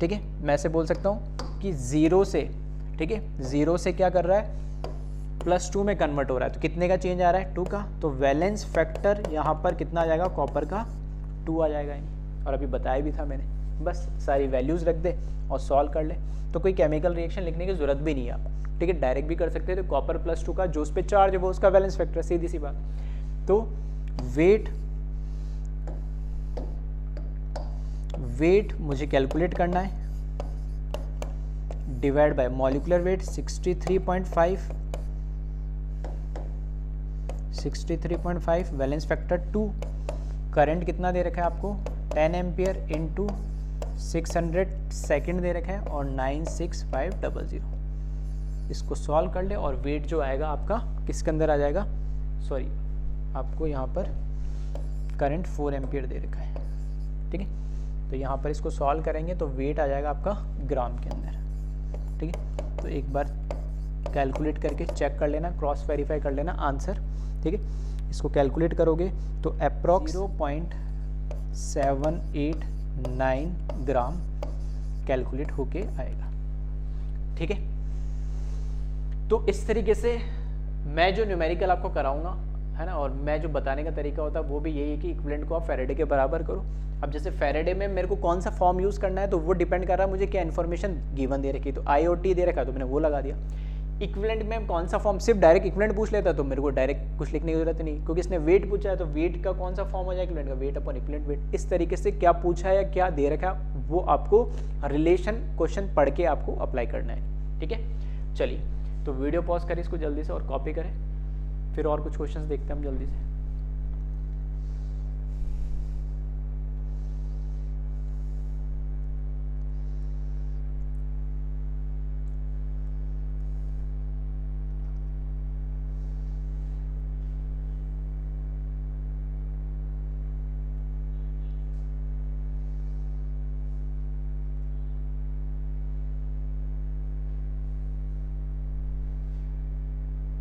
ठीक है मैं ऐसे बोल सकता हूँ कि 0 से, ठीक है 0 से क्या कर रहा है +2 में कन्वर्ट हो रहा है, तो कितने का चेंज आ रहा है 2 का, तो वैलेंस फैक्टर यहाँ पर कितना आ जाएगा, कॉपर का 2 आ जाएगा, और अभी बताया भी था मैंने, बस सारी वैल्यूज़ रख दे और सॉल्व कर ले, तो कोई केमिकल रिएक्शन लिखने की जरूरत भी नहीं है आप, ठीक है डायरेक्ट भी कर सकते हैं। तो कॉपर +2 का जो उस पर चार्ज है वो उसका वैलेंस फैक्टर, सीधी सी बात। तो वेट मुझे कैलकुलेट करना है, divide by molecular weight 63.5, valence factor 2, current कितना दे रखा है आपको 10 एम्पियर इंटू 600 सेकेंड दे रखा है और 96500, इसको सॉल्व कर ले और वेट जो आएगा आपका किसके अंदर आ जाएगा, सॉरी आपको यहाँ पर करंट 4 एम्पियर दे रखा है, ठीक है, तो यहाँ पर इसको सॉल्व करेंगे तो वेट आ जाएगा आपका ग्राम के अंदर, ठीक है। तो एक बार कैलकुलेट करके चेक कर लेना, क्रॉस वेरीफाई कर लेना आंसर, ठीक है, इसको कैलकुलेट करोगे तो अप्रॉक्स 0.789 ग्राम कैलकुलेट होके आएगा, ठीक है। तो इस तरीके से मैं जो न्यूमेरिकल आपको कराऊंगा है ना, और मैं जो बताने का तरीका होता है वो भी यही है कि इक्विवेलेंट को आप फैराडे के बराबर करो। अब जैसे फैराडे में मेरे को कौन सा फॉर्म यूज़ करना है तो वो डिपेंड कर रहा है मुझे क्या इन्फॉर्मेशन गिवन दे रखी है, तो आई और टी दे रखा है तो मैंने वो लगा दिया। इक्विवेलेंट में कौन सा फॉर्म, सिर्फ डायरेक्ट इक्विवेलेंट पूछ लेता तो मेरे को डायरेक्ट कुछ लिखने की जरूरत नहीं, क्योंकि इसने वेट पूछा है तो वेट का कौन सा फॉर्म हो जाए इक्विवेलेंट का, वेट अपॉन इक्विवेलेंट वेट। इस तरीके से क्या पूछा है या क्या दे रखा है वो आपको रिलेशन क्वेश्चन पढ़ के आपको अप्लाई करना है, ठीक है। चलिए तो वीडियो पॉज करें इसको जल्दी से और कॉपी करें, फिर और कुछ क्वेश्चंस देखते हैं हम जल्दी से।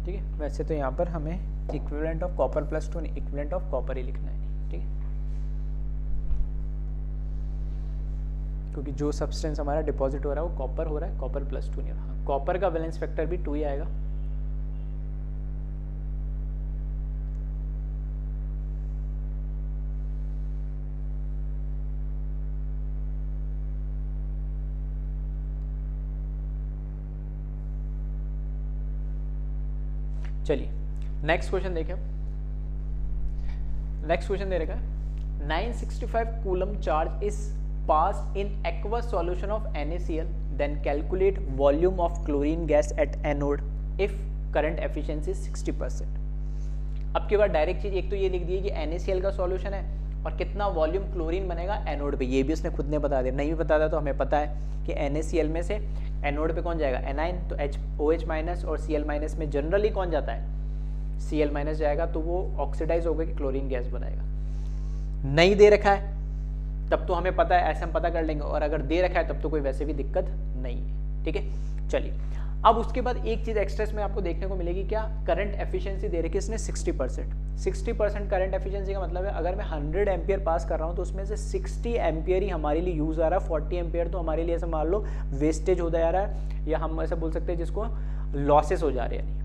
ठीक है, वैसे तो यहाँ पर हमें इक्विवेलेंट ऑफ कॉपर +2 नहीं, इक्विवेलेंट ऑफ कॉपर ही लिखना है, ठीक है, क्योंकि जो सब्सटेंस हमारा डिपॉजिट हो रहा है वो कॉपर हो रहा है, कॉपर +2 नहीं हो रहा। कॉपर का वैलेंस फैक्टर भी 2 ही आएगा, चलिए नेक्स्ट क्वेश्चन देखें। नेक्स्ट क्वेश्चन दे रखा है 965 coulomb charge is pass in aqueous solution of NaCl, then calculate volume of chlorine gas at anode if current efficiency 60%। अब के बाद डायरेक्ट चीज एक तो ये लिख दी कि NaCl का सॉल्यूशन है और कितना वॉल्यूम क्लोरीन बनेगा एनोड पे, ये भी उसने खुद ने बता दिया, नहीं भी बता तो हमें पता है कि NaCl में से एनोड पे कौन जाएगा Anion, तो OH- और Cl- में जनरली कौन जाता है Cl- जाएगा, तो वो ऑक्सीडाइज होगा कि क्लोरीन गैस बनाएगा। नहीं दे रखा है तब तो हमें पता है, ऐसे हम पता कर लेंगे, और अगर दे रखा है तब तो कोई वैसे भी दिक्कत नहीं है, ठीक है। चलिए अब उसके बाद एक चीज एक्स्ट्रा में आपको देखने को मिलेगी, क्या करंट एफिशिएंसी दे रखी है इसने 60%। 60% करंट एफिशिएंसी का मतलब है अगर मैं 100 एम्पियर पास कर रहा हूँ तो उसमें से 60 एम्पियर ही हमारे लिए यूज आ रहा है, 40 एम्पियर तो हमारे लिए ऐसे मान लो वेस्टेज हो जा रहा है, या हम ऐसा बोल सकते हैं जिसको लॉसेस हो जा रहे हैं।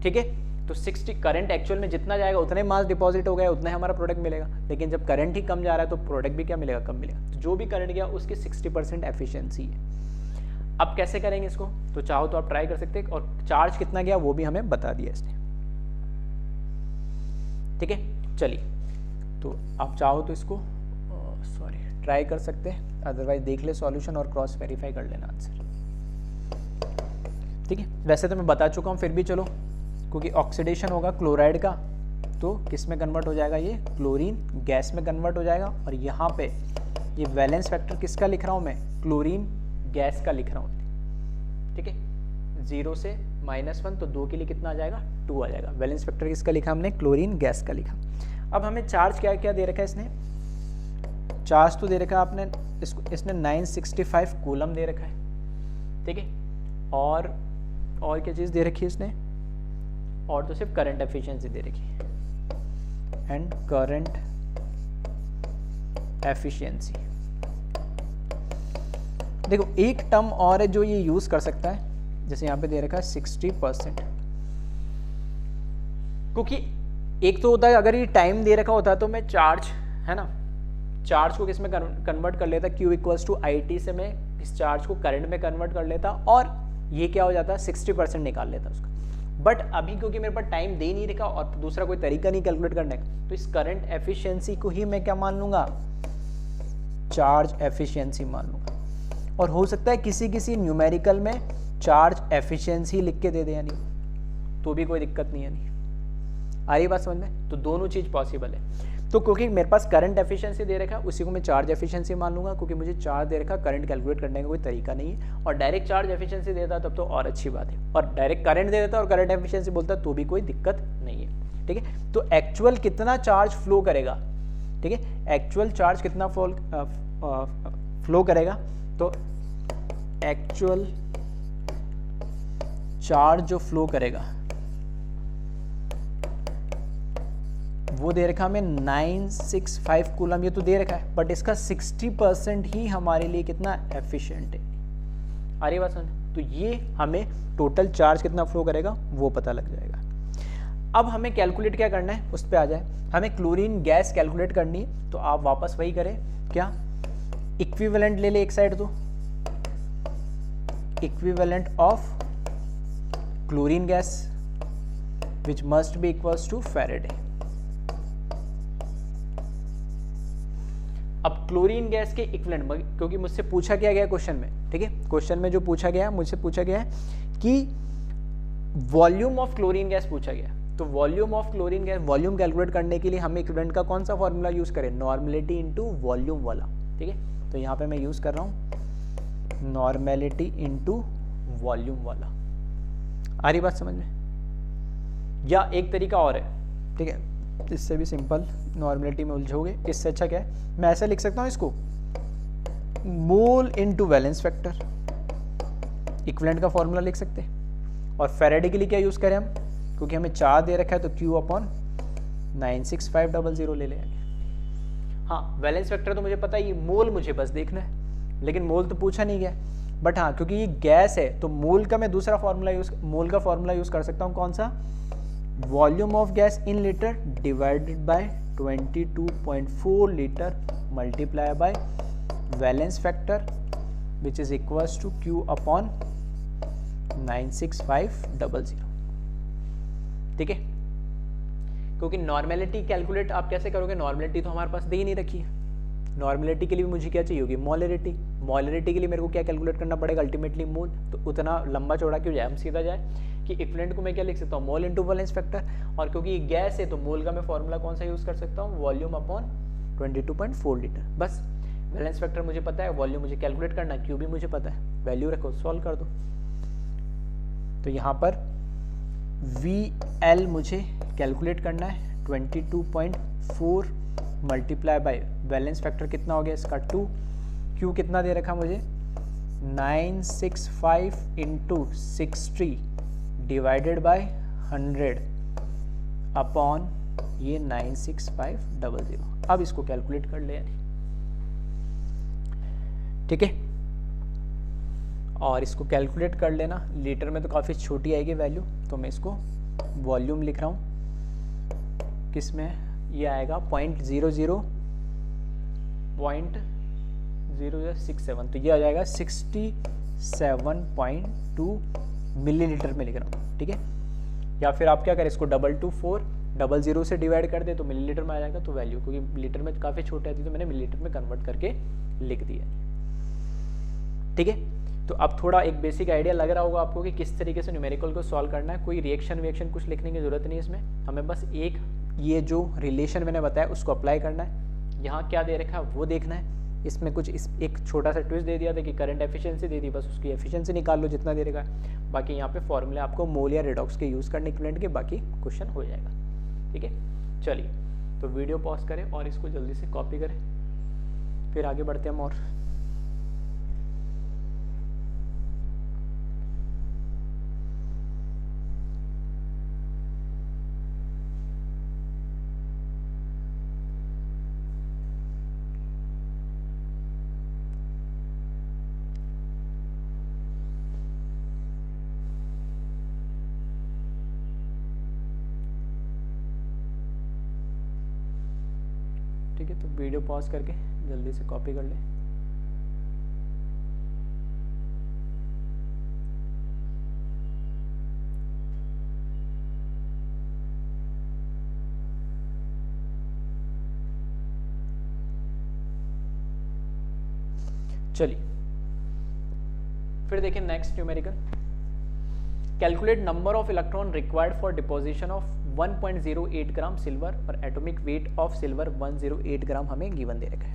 ठीक है। तो 60 करंट एक्चुअल में जितना जाएगा उतना ही मास डिपॉजिट हो गया, उतना ही हमारा प्रोडक्ट मिलेगा। लेकिन जब करंट ही कम जा रहा है तो प्रोडक्ट भी क्या मिलेगा, कम मिलेगा। तो जो भी करंट गया उसकी 60% एफिशिएंसी है। अब कैसे करेंगे इसको, तो चाहो तो आप ट्राई कर सकते हैं, और चार्ज कितना गया वो भी हमें बता दिया इसने, ठीक है। चलिए, तो आप चाहो तो इसको ट्राई कर सकते हैं, अदरवाइज देख ले सॉल्यूशन और क्रॉस वेरीफाई कर लेना आंसर, ठीक है। वैसे तो मैं बता चुका हूँ, फिर भी चलो, क्योंकि ऑक्सीडेशन होगा क्लोराइड का, तो किस में कन्वर्ट हो जाएगा, ये क्लोरीन गैस में कन्वर्ट हो जाएगा। और यहाँ पे ये वैलेंस फैक्टर किसका लिख रहा हूँ मैं, क्लोरीन गैस का लिख रहा हूँ, ठीक है। 0 से -1 तो 2 के लिए कितना आ जाएगा, 2 आ जाएगा। वैलेंस फैक्टर किसका लिखा हमने, क्लोरीन गैस का लिखा। अब हमें चार्ज क्या क्या दे रखा है इसने, चार्ज तो दे रखा है आपने इसने 965 कूलम दे रखा है, ठीक है। और क्या चीज़ दे रखी है इसने, और तो सिर्फ करंट एफिशिएंसी दे रखी है, एंड करंट एफिशिएंसी। देखो एक टर्म और है जो ये यूज कर सकता है, जैसे यहाँ पे दे रखा है 60%, क्योंकि एक तो होता है अगर ये टाइम दे रखा होता तो मैं चार्ज है ना, चार्ज को किस में कन्वर्ट कर लेता, Q = IT से मैं इस चार्ज को करंट में कन्वर्ट कर लेता, और ये क्या हो जाता, 60% निकाल लेता उसका। बट अभी क्योंकि मेरे पास टाइम दे नहीं रखा और दूसरा कोई तरीका नहीं कैलकुलेट करने का, तो इस करंट एफिशिएंसी को ही मैं क्या मान लूंगा, चार्ज एफिशिएंसी मान लूंगा। और हो सकता है किसी न्यूमेरिकल में चार्ज एफिशिएंसी लिख के दे दे, यानी तो भी कोई दिक्कत नहीं है, नहीं आ रही बात समझ में। तो दोनों चीज पॉसिबल है। तो क्योंकि मेरे पास करंट एफिशिएंसी दे रखा है, उसी को मैं चार्ज एफिशिएंसी मान लूंगा, क्योंकि मुझे चार्ज दे रखा, करंट कैलकुलेट करने का कोई तरीका नहीं है। और डायरेक्ट चार्ज एफिशिएंसी देता तब तो और अच्छी बात है, और डायरेक्ट करंट दे देता और करंट एफिशिएंसी बोलता तो भी कोई दिक्कत नहीं है, ठीक है। तो एक्चुअल कितना चार्ज फ्लो करेगा, ठीक है, एक्चुअल चार्ज कितना फ्लो करेगा, तो एक्चुअल चार्ज जो फ्लो करेगा वो दे रखा हमें 965 कूलम, ये तो दे रखा है, बट इसका 60% ही हमारे लिए कितना एफिशिएंट है। आ रही बात समझ, तो ये हमें टोटल चार्ज कितना फ्लो करेगा वो पता लग जाएगा। अब हमें कैलकुलेट क्या करना है, उस पर आ जाए। हमें क्लोरीन गैस कैलकुलेट करनी है, तो आप वापस वही करें, क्या इक्विवेलेंट ले ले एक साइड, तो equivalent of chlorine gas which must be equals to Faraday. अब क्लोरीन गैस के इक्विवेलेंट, क्योंकि मुझसे पूछा क्या गया क्वेश्चन में, ठीक है, क्वेश्चन में जो पूछा गया, मुझसे पूछा गया है कि वॉल्यूम ऑफ क्लोरीन गैस पूछा गया। तो volume of chlorine gas, volume calculate करने के लिए हमें इक्विवेलेंट का कौन सा फॉर्मूला यूज करें, नॉर्मेलिटी इनटू वॉल्यूम वाला, ठीक है। तो यहाँ पे मैं यूज कर रहा हूँ नॉर्मेलिटी इनटू वॉल्यूम वाला। आ रही बात समझ में, या एक तरीका और है, ठीक है, इससे भी सिंपल, नॉर्मेलिटी में उलझोगे, इससे अच्छा क्या है, मैं ऐसे लिख सकता हूँ इसको, मोल इनटू वैलेंस फैक्टर, इक्विवेलेंट का फॉर्मूला लिख सकते हैं। और फैराडे के लिए क्या यूज करें हम, क्योंकि हमें चार्ज दे रखा है तो Q/96500 ले लेंगे। हाँ, वैलेंस फैक्टर तो मुझे पता है, ये मोल मुझे बस देखना है, लेकिन मोल तो पूछा नहीं गया। बट हाँ, क्योंकि ये गैस है तो मोल का मैं दूसरा फॉर्मूला मोल का फॉर्मूला यूज कर सकता हूँ, कौन सा, volume of gas in litre divided by 22.4 litre multiply by valence factor which is equals to Q/96500, ठीक है। क्योंकि नॉर्मेलिटी कैलकुलेट आप कैसे करोगे, नॉर्मेलिटी तो हमारे पास दे ही नहीं रखी है। नॉर्मेलिटी के लिए भी मुझे क्या चाहिए होगी, मोलरिटी। मोलरिटी के लिए मेरे को क्या कैलकुलेट करना पड़ेगा, अल्टीमेटली मोल। तो उतना लंबा चौड़ा क्यों जाए, हम सीधा जाए कि इक्विवेलेंट को मैं क्या लिख सकता हूँ, मोल इनटू वैलेंस फैक्टर। और क्योंकि ये गैस है तो मोल का मैं फॉर्मूला कौन सा यूज कर सकता हूँ, वॉल्यूम अपॉन 22.4 लीटर। बस वैलेंस फैक्टर मुझे पता है, वॉल्यूम मुझे कैलकुलेट करना है, क्यू भी मुझे पता है, वैल्यू रखो, सॉल्व कर दो। तो यहाँ पर VL मुझे कैलकुलेट करना है, 22.4 मल्टीप्लाई बाय वैलेंस फैक्टर कितना हो गया इसका 2, Q कितना दे रखा मुझे 965 इंटू 60 डिवाइडेड बाय 100 अपॉन ये 96500। अब इसको कैलकुलेट कर ले, ठीक है। और इसको कैलकुलेट कर लेना, लीटर में तो काफ़ी छोटी आएगी वैल्यू, तो मैं इसको वॉल्यूम लिख रहा हूँ, किस में ये आएगा 0.0067, तो ये आ जाएगा 67.2 मिलीलीटर में लिख रहा हूँ, ठीक है। या फिर आप क्या करें, इसको 22400 से डिवाइड कर दे तो मिलीलीटर में आ जाएगा, तो वैल्यू क्योंकि लीटर में काफ़ी छोटी आती है तो मैंने मिलीलीटर में कन्वर्ट करके लिख दिया, ठीक है। तो अब थोड़ा एक बेसिक आइडिया लग रहा होगा आपको कि किस तरीके से न्यूमेरिकल को सॉल्व करना है। कोई रिएक्शन कुछ लिखने की जरूरत नहीं है इसमें, हमें बस एक ये जो रिलेशन मैंने बताया उसको अप्लाई करना है। यहाँ क्या दे रखा है वो देखना है, इसमें कुछ एक छोटा सा ट्विस्ट दे दिया था कि करंट एफिशिएंसी दे दी, बस उसकी एफिशिएंसी निकाल लो जितना दे रखा है। बाकी यहाँ पे फॉर्मूले आपको मोल या रेडॉक्स के यूज़ करने इक्विवेलेंट के, बाकी क्वेश्चन हो जाएगा, ठीक है। चलिए तो वीडियो पॉज करें और इसको जल्दी से कॉपी करें, फिर आगे बढ़ते हैं हम। और ठीक है, तो वीडियो पॉज करके जल्दी से कॉपी कर लें। चलिए फिर देखें next numerical, calculate number of electron required for deposition of 1.08 gram silver और एटॉमिक वेट ऑफ सिल्वर 108 ग्राम हमें गिवन दे रखा है।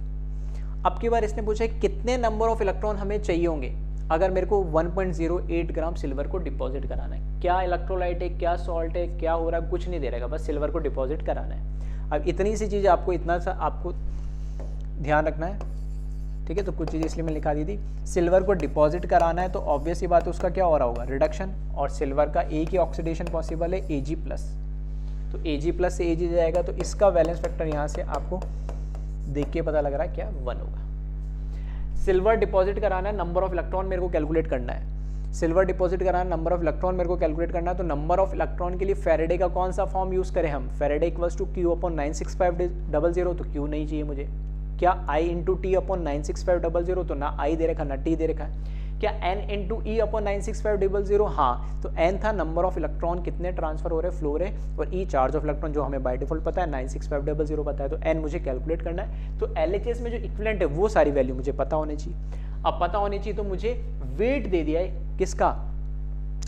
अब की बार इसने पूछा है कितने नंबर ऑफ इलेक्ट्रॉन हमें चाहिए होंगे अगर मेरे को 1.08 ग्राम सिल्वर को डिपॉजिट कराना है। क्या इलेक्ट्रोलाइट है, क्या सॉल्ट है, क्या हो रहा है, कुछ नहीं दे रहेगा, बस सिल्वर को डिपॉजिट कराना है। अब इतनी सी चीज़ आपको, इतना सा आपको ध्यान रखना है, ठीक है। तो कुछ चीज़ इसलिए मैं लिखा दी थी, सिल्वर को डिपॉजिट कराना है तो ऑब्वियस ही बात है उसका क्या हो रहा होगा, रिडक्शन, और सिल्वर का एक ही ऑक्सीडेशन पॉसिबल है Ag+, तो Ag+ से Ag जाएगा, तो इसका वैलेंस फैक्टर यहाँ से आपको देख के पता लग रहा है क्या 1 होगा। सिल्वर डिपॉजिट कराना है, नंबर ऑफ इलेक्ट्रॉन मेरे को कैलकुलेट करना है। सिल्वर डिपॉजिट कराना है, नंबर ऑफ इलेक्ट्रॉन मेरे को कैलकुलेट करना है, तो नंबर ऑफ इलेक्ट्रॉन के लिए फेरेडे का कौन सा फॉर्म यूज़ करें हम, फेरेडे = Q/96500, तो Q नहीं चाहिए मुझे। क्या I × T/96500, तो ना I दे रखा ना T दे रखा है। क्या N × E/96500, हाँ, तो N था नंबर ऑफ इलेक्ट्रॉन कितने ट्रांसफर हो रहे, फ्लो रहे, और E चार्ज ऑफ इलेक्ट्रॉन जो हमें बाय डिफॉल्ट पता है 96500 पता है, तो N मुझे कैलकुलेट करना है। तो LHS में जो इक्विवेलेंट है वो सारी वैल्यू मुझे पता होनी चाहिए। अब पता होनी चाहिए तो मुझे वेट दे दिया है किसका,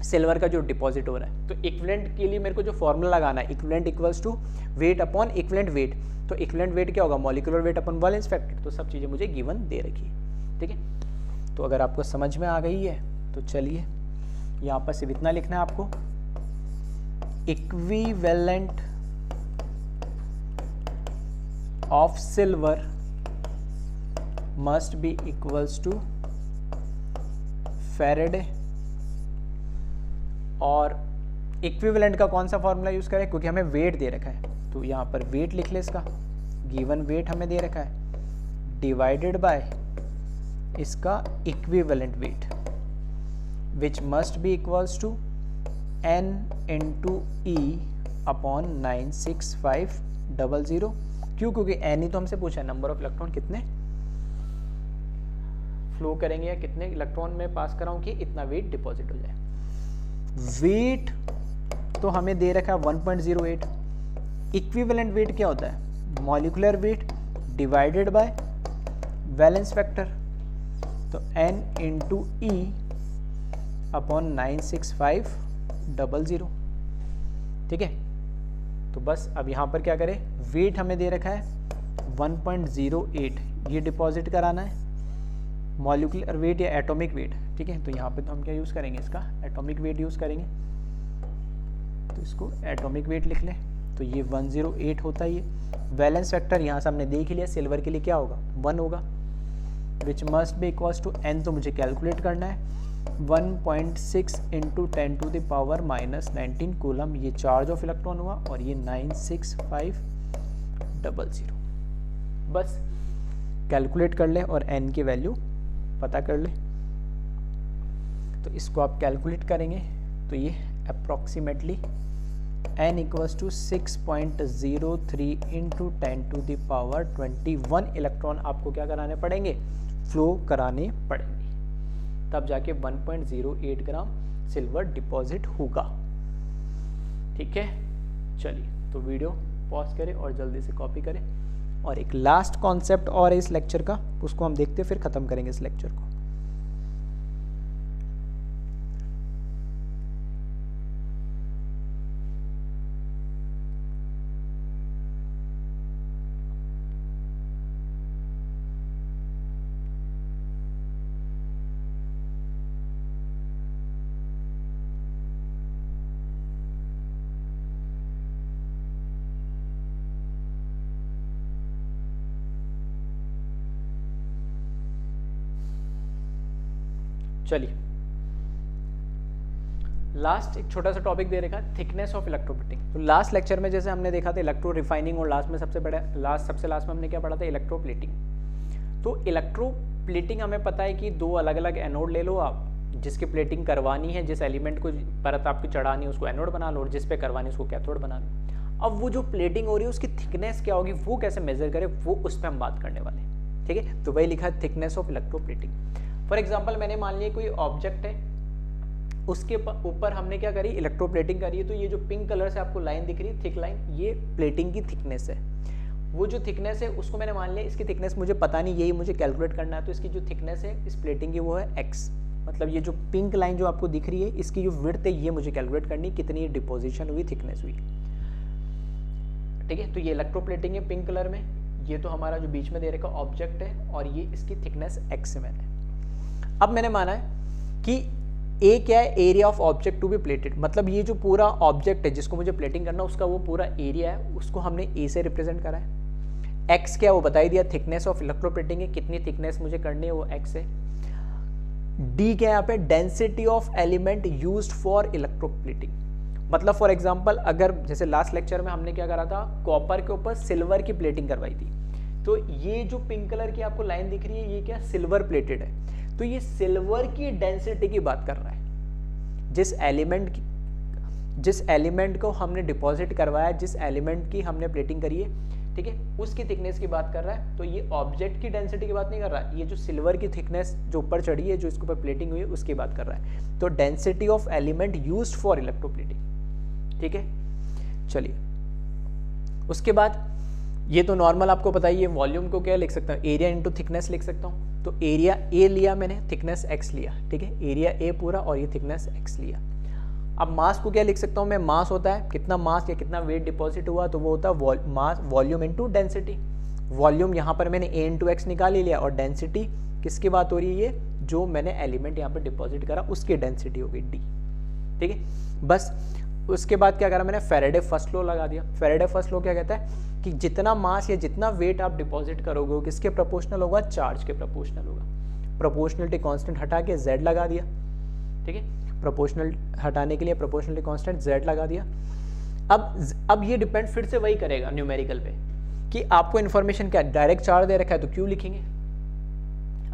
सिल्वर का जो डिपॉजिट हो रहा है। तो इक्विवेलेंट के लिए मेरे को जो फॉर्मूला लगाना है, equivalent = weight upon equivalent weight, तो इक्विवेलेंट वेट क्या होगा, molecular weight upon valence factor. तो सब चीज़ें मुझे गिवन दे रखी है, ठीक है। तो अगर आपको समझ में आ गई है तो चलिए यहाँ पर सिर्फ इतना लिखना है आपको, equivalent of silver must be equals to faraday, और इक्विवेलेंट का कौन सा फॉर्मूला यूज करें, क्योंकि हमें वेट दे रखा है, तो यहाँ पर वेट लिख ले, इसका गिवन वेट हमें दे रखा है, डिवाइडेड बाय इसका equivalent weight, which must be equals to N × E/96500। क्यों, क्योंकि N ही तो हमसे पूछा है, नंबर ऑफ इलेक्ट्रॉन कितने फ्लो करेंगे या कितने इलेक्ट्रॉन में पास कराऊं कि इतना वेट डिपॉजिट हो जाए। वेट तो हमें दे रखा है 1.08, इक्विवेलेंट वेट क्या होता है, molecular weight divided by valence factor, तो N × E/96500, ठीक है। तो बस अब यहाँ पर क्या करें, वेट हमें दे रखा है 1.08, ये डिपॉजिट कराना है, मॉलिक्यूलर वेट या एटॉमिक वेट, ठीक है। तो यहाँ पे तो हम क्या यूज़ करेंगे, इसका एटॉमिक वेट यूज़ करेंगे, तो इसको एटॉमिक वेट लिख लें, तो ये 108 होता है। ये वैलेंस फैक्टर यहाँ से हमने देख लिया, सिल्वर के लिए क्या होगा 1 होगा, which must be equals to N, तो मुझे कैलकुलेट करना है 1.6 × 10⁻⁻19 कूलम, ये चार्ज ऑफ इलेक्ट्रॉन हुआ, और ये 96500। बस कैलकुलेट कर ले और N की वैल्यू पता कर ले, तो इसको आप कैलकुलेट करेंगे तो ये approximately n equals to 6.03 into 10⁻21 electron आपको क्या कराने पड़ेंगे, फ्लो कराने पड़ेंगे, तब जाके 1.08 ग्राम सिल्वर डिपॉजिट होगा। ठीक है, चलिए तो वीडियो पॉज करें और जल्दी से कॉपी करें। और एक लास्ट कॉन्सेप्ट और है इस लेक्चर का, उसको हम देखते फिर खत्म करेंगे इस लेक्चर को। चलिए लास्ट एक छोटा सा टॉपिक दे रखा है, थिकनेस ऑफ इलेक्ट्रोप्लेटिंग। तो लास्ट लेक्चर में जैसे हमने देखा था इलेक्ट्रो रिफाइनिंग, और लास्ट में सबसे लास्ट में हमने क्या पढ़ा था, इलेक्ट्रोप्लेटिंग। तो इलेक्ट्रोप्लेटिंग हमें पता है कि दो अलग अलग एनोड ले लो आप, जिसकी प्लेटिंग करवानी है, जिस एलिमेंट को परत आपकी चढ़ानी है उसको एनोड बना लो, और जिस पे करवानी है उसको कैथोड बना लो। अब वो जो प्लेटिंग हो रही है उसकी थिकनेस क्या होगी, वो कैसे मेजर करें, वो उस पर हम बात करने वाले हैं। ठीक है, तो वही लिखा है thickness of electroplating. For example मैंने मान लिया कोई ऑब्जेक्ट है, उसके ऊपर हमने क्या करी, इलेक्ट्रोप्लेटिंग करी है। तो ये जो पिंक कलर से आपको लाइन दिख रही है, थिक लाइन, ये प्लेटिंग की थिकनेस है। वो जो थिकनेस है उसको मैंने मान लिया, इसकी थिकनेस मुझे पता नहीं, यही मुझे कैलकुलेट करना है। तो इसकी जो थिकनेस है इस प्लेटिंग की वो है x, मतलब ये जो पिंक लाइन जो आपको दिख रही है इसकी जो विड्थ है ये मुझे कैलकुलेट करनी, कितनी डिपोजिशन हुई, थिकनेस हुई। ठीक है, तो ये इलेक्ट्रोप्लेटिंग है पिंक कलर में, ये तो हमारा जो बीच में दे रखा ऑब्जेक्ट है, और ये इसकी थिकनेस x है मैंने। अब मैंने माना है कि ए क्या है, area of object to be plated, मतलब ये जो पूरा ऑब्जेक्ट है जिसको मुझे प्लेटिंग करना उसका वो पूरा एरिया है, उसको हमने ए से रिप्रेजेंट करा है। एक्स क्या वो बता ही दिया, थिकनेस ऑफ इलेक्ट्रोप्लेटिंग है, कितनी थिकनेस मुझे करनी है वो एक्स है। डी क्या है यहाँ पे, density of element used for electroplating, मतलब फॉर एग्जांपल अगर जैसे लास्ट लेक्चर में हमने क्या करा था, कॉपर के ऊपर सिल्वर की प्लेटिंग करवाई थी। तो ये जो पिंक कलर की आपको लाइन दिख रही है ये क्या, सिल्वर प्लेटेड है। तो ये सिल्वर की डेंसिटी की बात कर रहा है, जिस एलिमेंट को हमने डिपॉजिट करवाया, जिस एलिमेंट की हमने प्लेटिंग करी है, ठीक है, उसकी थिकनेस की बात कर रहा है। तो ये ऑब्जेक्ट की डेंसिटी की बात नहीं कर रहा है, ये जो सिल्वर की थिकनेस जो ऊपर चढ़ी है, जो इसके ऊपर प्लेटिंग हुई है, उसकी बात कर रहा है। तो density of element used for electroplating. ठीक है, चलिए उसके बाद ये तो नॉर्मल आपको पता ही है, वॉल्यूम को क्या लिख सकता हूँ, एरिया इंटू थिकनेस लिख सकता हूँ। तो एरिया ए लिया मैंने, थिकनेस एक्स लिया। ठीक है, एरिया ए पूरा और ये थिकनेस एक्स लिया। अब मास को क्या लिख सकता हूँ मैं, मास होता है कितना मास या कितना वेट डिपॉजिट हुआ, तो वो होता है mass volume into density. Volume यहाँ पर मैंने ए इंटू एक्स निकाल ही लिया, और डेंसिटी किसकी बात हो रही है, ये जो मैंने एलिमेंट यहाँ पर डिपॉजिट करा उसकी डेंसिटी होगी डी। ठीक है, बस उसके बाद क्या करा मैंने, फेरेडे फर्स्ट लॉ लगा दिया। फेरेडे फर्स्ट लॉ क्या कहता है कि जितना मास या जितना वेट आप डिपॉजिट करोगे वो किसके प्रोपोर्शनल होगा, चार्ज के प्रोपोर्शनल होगा। प्रोपोर्शनलिटी कांस्टेंट हटा के z लगा दिया। ठीक है, प्रोपोर्शनल हटाने के लिए प्रोपोर्शनलिटी कांस्टेंट z लगा दिया। अब ये डिपेंड फिर से वही करेगा न्यूमेरिकल पे कि आपको इन्फॉर्मेशन क्या, डायरेक्ट चार्ज दे रखा है तो क्यू लिखेंगे,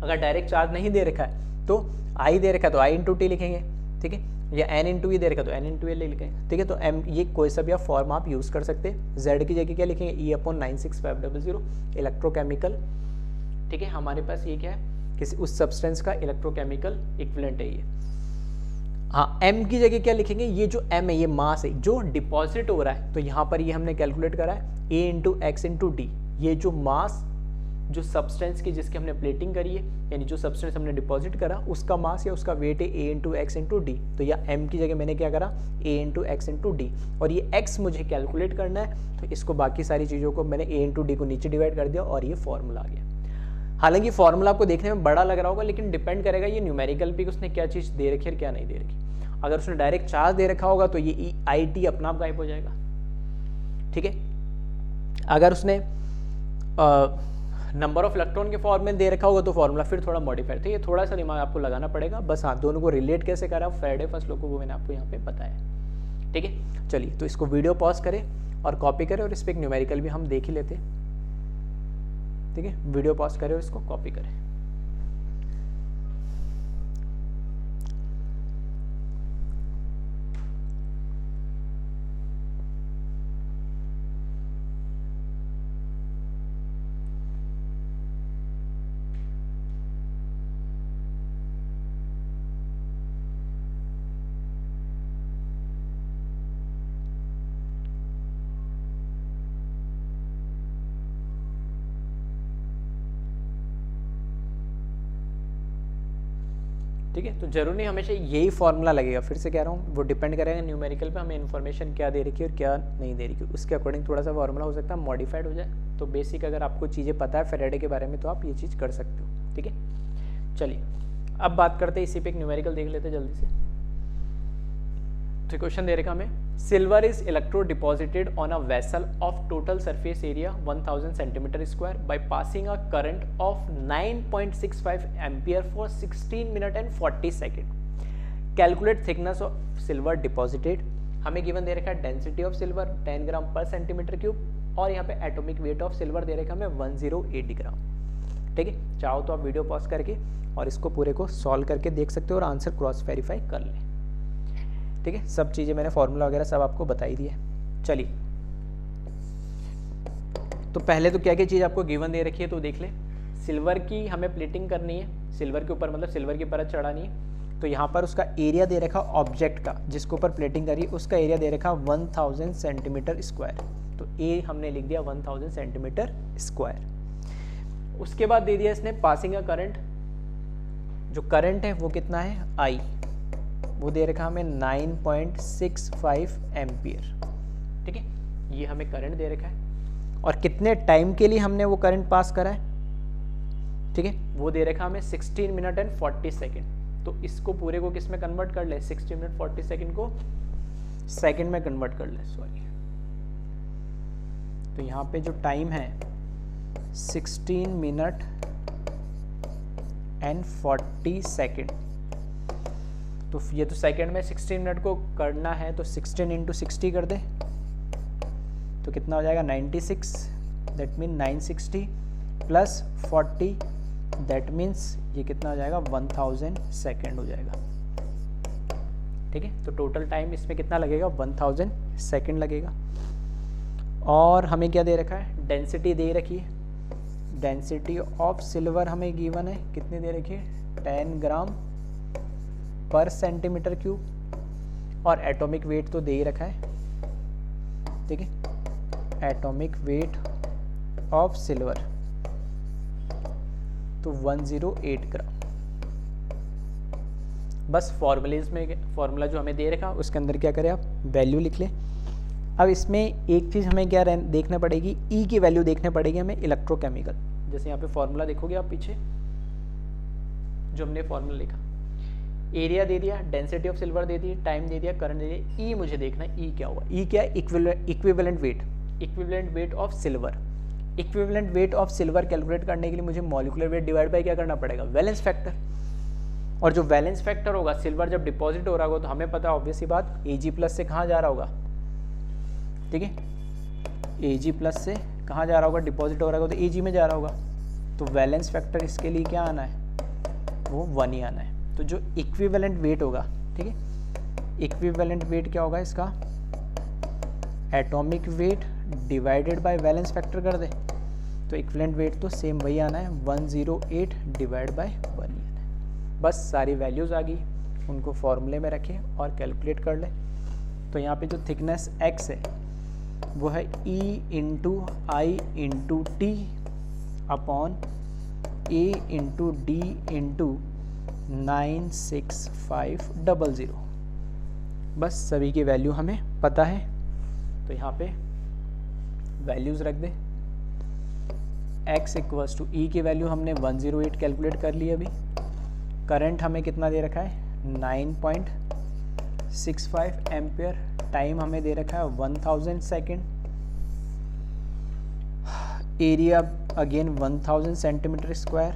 अगर डायरेक्ट चार्ज नहीं दे रखा है तो आई दे रखा है तो आई इंटू टी लिखेंगे। ठीक है, या एन इंटू ई दे रखा तो एन इंटू ए लिखेंगे। ठीक है, तो एम ये कोई सा भी आप फॉर्म आप यूज़ कर सकते हैं। जेड की जगह क्या लिखेंगे, E/96500 इलेक्ट्रोकेमिकल। ठीक है, हमारे पास ये क्या है, किसी उस सब्सटेंस का इलेक्ट्रोकेमिकल इक्विवेलेंट है ये। हाँ, एम की जगह क्या लिखेंगे, ये जो एम है ये मास है जो डिपॉजिट हो रहा है। तो यहाँ पर ये हमने कैलकुलेट करा है ए इंटू एक्स इंटू डी, ये जो मास जो सब्सटेंस की जिसकी हमने प्लेटिंग करी है, यानी जो सब्सटेंस हमने डिपॉजिट करा उसका मास या उसका वेट है ए इंटू एक्स इंटू डी। तो या एम की जगह मैंने क्या करा, ए इंटू एक्स इंटू डी, और ये एक्स मुझे कैलकुलेट करना है। तो इसको बाकी सारी चीज़ों को मैंने ए इंटू डी को नीचे डिवाइड कर दिया और ये फॉर्मूला आ गया। हालांकि फॉर्मूला आपको देखने में बड़ा लग रहा होगा, लेकिन डिपेंड करेगा ये न्यूमेरिकल पे उसने क्या चीज़ दे रखी है और क्या नहीं दे रखी। अगर उसने डायरेक्ट चार्ज दे रखा होगा तो ये आई टी अपना आप गायब हो जाएगा। ठीक है, अगर उसने नंबर ऑफ इलेक्ट्रॉन के फॉर्म में दे रखा होगा तो फॉर्मूला फिर थोड़ा मॉडिफाइड था। ये थोड़ा सा दिमाग आपको लगाना पड़ेगा बस। हाँ, दोनों को रिलेट कैसे करा, फेरेडे फर्स्ट लॉ को वो मैंने आपको यहाँ पे बताया। ठीक है, चलिए तो इसको वीडियो पॉज करें और कॉपी करें, और इस पर एक न्यूमेरिकल भी हम देख ही लेते हैं। ठीक है, वीडियो पॉज करें और इसको कॉपी करें। ठीक है। तो जरूरी नहीं हमेशा यही फॉर्मूला लगेगा, फिर से कह रहा हूँ वो डिपेंड करेगा न्यूमेरिकल पे हमें इन्फॉर्मेशन क्या दे रखी है और क्या नहीं दे रखी है, उसके अकॉर्डिंग थोड़ा सा फॉर्मूला हो सकता है मॉडिफाइड हो जाए। तो बेसिक अगर आपको चीज़ें पता है फैराडे के बारे में तो आप ये चीज़ कर सकते हो। ठीक है, चलिए अब बात करते हैं इसी पे एक न्यूमेरिकल देख लेते हैं जल्दी से। तो क्वेश्चन दे रखा हमें, silver is electro deposited on a vessel of total surface area 1000 centimetre square by passing a current of 9.65 ampere for 16 minute and 40 second. Calculate thickness of silver deposited. हमें गिवन दे रखा है डेंसिटी ऑफ सिल्वर 10 ग्राम पर सेंटीमीटर क्यूब और यहाँ पे एटॉमिक वेट ऑफ सिल्वर दे रखा है हमें 108 ग्राम। ठीक है, चाहो तो आप वीडियो पॉज करके और इसको पूरे को सॉल्व करके देख सकते हो और आंसर क्रॉस वेरीफाई कर लें। ठीक है, सब चीज़ें मैंने फॉर्मूला वगैरह सब आपको बताई दी है। चलिए, तो पहले तो क्या क्या चीज़ आपको गिवन दे रखी है तो देख ले। सिल्वर की हमें प्लेटिंग करनी है, सिल्वर के ऊपर मतलब सिल्वर की परत चढ़ानी है। तो यहाँ पर उसका एरिया दे रखा ऑब्जेक्ट का जिसके ऊपर प्लेटिंग करी, उसका एरिया दे रखा 1000 सेंटीमीटर स्क्वायर। तो ए हमने लिख दिया 1000 सेंटीमीटर स्क्वायर। उसके बाद दे दिया इसने पासिंग का करंट, जो करंट है वो कितना है आई, वो दे रखा हमें 9.65 एम्पियर। ठीक है, ये हमें करंट दे रखा है और कितने टाइम के लिए हमने वो करंट पास करा है। ठीक है, वो दे रखा हमें 16 मिनट एंड 40 सेकेंड। तो इसको पूरे को किस में कन्वर्ट कर ले, 60 मिनट 40 सेकेंड को सेकेंड में कन्वर्ट कर ले, सॉरी। तो यहाँ पे जो टाइम है 16 मिनट एंड 40 सेकेंड। तो ये तो सेकेंड में 16 मिनट को करना है तो 16 इंटू 60 कर दे तो कितना हो जाएगा 96, that mean 960 plus 40, that means ये कितना हो जाएगा 1000 सेकेंड हो जाएगा। ठीक है, तो टोटल टाइम इसमें कितना लगेगा 1000 सेकेंड लगेगा। और हमें क्या दे रखा है, डेंसिटी दे रखी है। डेंसिटी ऑफ सिल्वर हमें गिवन है, कितनी दे रखी है 10 ग्राम पर सेंटीमीटर क्यूब और एटॉमिक वेट तो दे ही रखा है। ठीक है, एटॉमिक वेट ऑफ सिल्वर तो 108 ग्राम। बस फॉर्मूलेज में फॉर्मूला जो हमें दे रखा उसके अंदर क्या करें आप वैल्यू लिख लें। अब इसमें एक चीज़ हमें क्या देखना पड़ेगी, ई की वैल्यू देखने पड़ेगी हमें इलेक्ट्रोकेमिकल। जैसे यहाँ पे फॉर्मूला देखोगे आप पीछे जो हमने फॉर्मूला लिखा, एरिया दे दिया, डेंसिटी ऑफ सिल्वर दे दी, टाइम दे दिया, करंट दे दिया, ई मुझे देखना है ई क्या होगा। ई क्या है, equivalent weight, equivalent weight of silver. Equivalent weight of silver calculate करने के लिए मुझे मॉलिक्यूलर वेट डिवाइड बाय क्या करना पड़ेगा, वैलेंस फैक्टर। और जो वैलेंस फैक्टर होगा सिल्वर जब डिपॉजिट हो रहा होगा तो हमें पता है ऑब्वियस ही बात Ag प्लस से कहाँ जा रहा होगा। ठीक है, Ag प्लस से कहाँ जा रहा होगा, डिपॉजिट हो रहा होगा तो Ag में जा रहा होगा। तो वैलेंस फैक्टर इसके लिए क्या आना है, वो 1 ही आना है। तो जो इक्विवेलेंट वेट होगा, ठीक है, इक्विवेलेंट वेट क्या होगा इसका, atomic weight divided by valence factor कर दे तो इक्विवेलेंट वेट तो सेम वही आना है 108 डिवाइड बाय 1 ही आना है। बस सारी वैल्यूज़ आ गई, उनको फॉर्मूले में रखें और कैलकुलेट कर लें। तो यहाँ पे जो थिकनेस x है वो है E into I into T upon A into D into 96500। बस सभी की वैल्यू हमें पता है तो यहाँ पे वैल्यूज़ रख दे। x इक्वल्स टू ई की वैल्यू हमने 108 कैलकुलेट कर ली अभी। करंट हमें कितना दे रखा है 9.65 एम्पियर। टाइम हमें दे रखा है 1000 second. Area again 1000 centimetre square.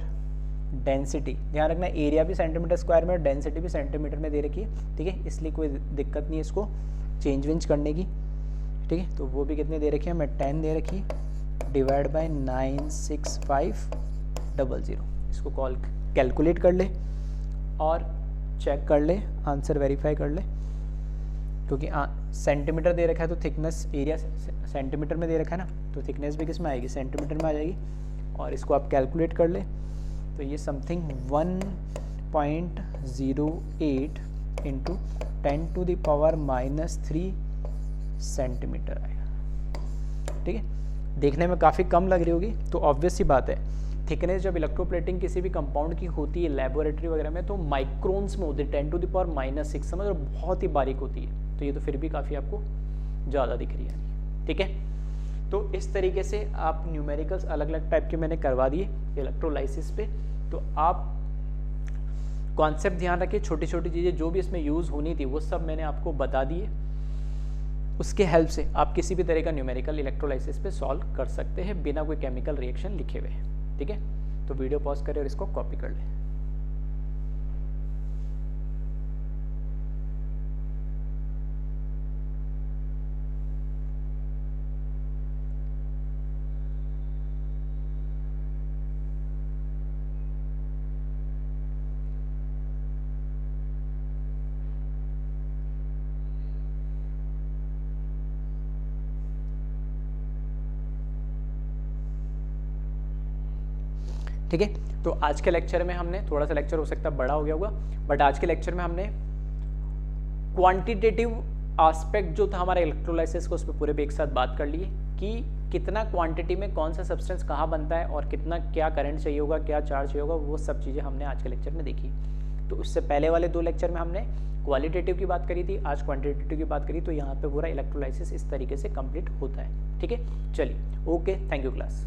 Density ध्यान रखना एरिया भी सेंटीमीटर स्क्वायर में, डेंसिटी भी सेंटीमीटर में दे रखी है। ठीक है, इसलिए कोई दिक्कत नहीं है इसको चेंज वेंज करने की। ठीक है, तो वो भी कितने दे रखी है हमें 10 दे रखी डिवाइड बाय 96500। इसको कैलकुलेट कर ले और चेक कर ले, आंसर वेरीफाई कर ले। क्योंकि सेंटीमीटर दे रखा है तो थिकनेस एरिया सेंटीमीटर में दे रखा है ना, तो थिकनेस भी किस में आएगी, सेंटीमीटर में आ जाएगी। और इसको आप कैलकुलेट कर ले तो ये समथिंग 1.08 इंटू 10⁻³ सेंटीमीटर आएगा। ठीक है, देखने में काफ़ी कम लग रही होगी तो ऑब्वियस सी बात है थिकनेस जब इलेक्ट्रोप्लेटिंग किसी भी कंपाउंड की होती है लेबोरेटरी वगैरह में तो माइक्रोन्स में होती है, 10⁻⁻⁶, समझ लो बहुत ही बारीक होती है। तो ये तो फिर भी काफ़ी आपको ज़्यादा दिख रही है, ठीक है। तो इस तरीके से आप न्यूमेरिकल्स अलग अलग टाइप के मैंने करवा दिए इलेक्ट्रोलाइसिस पे। तो आप कॉन्सेप्ट ध्यान रखिए, छोटी छोटी चीज़ें जो भी इसमें यूज़ होनी थी वो सब मैंने आपको बता दिए। उसके हेल्प से आप किसी भी तरह का न्यूमेरिकल इलेक्ट्रोलाइसिस पे सॉल्व कर सकते हैं बिना कोई केमिकल रिएक्शन लिखे हुए, ठीक है। तो वीडियो पॉज करें और इसको कॉपी कर लें। ठीक है। तो आज के लेक्चर में हमने, थोड़ा सा लेक्चर हो सकता है बड़ा हो गया होगा, बट आज के लेक्चर में हमने क्वांटिटेटिव एस्पेक्ट जो था हमारा इलेक्ट्रोलाइसिस को, उस पर पूरे पे एक साथ बात कर लिए कि कितना क्वांटिटी में कौन सा सब्सटेंस कहाँ बनता है और कितना क्या करंट चाहिए होगा, क्या चार्ज चाहिए होगा, वो सब चीज़ें हमने आज के लेक्चर में देखी। तो उससे पहले वाले 2 लेक्चर में हमने क्वालिटेटिव की बात करी थी, आज क्वांटिटेटिव की बात करी। तो यहाँ पे पूरा इलेक्ट्रोलाइसिस इस तरीके से कंप्लीट होता है, ठीक है। चलिए, ओके, थैंक यू क्लास।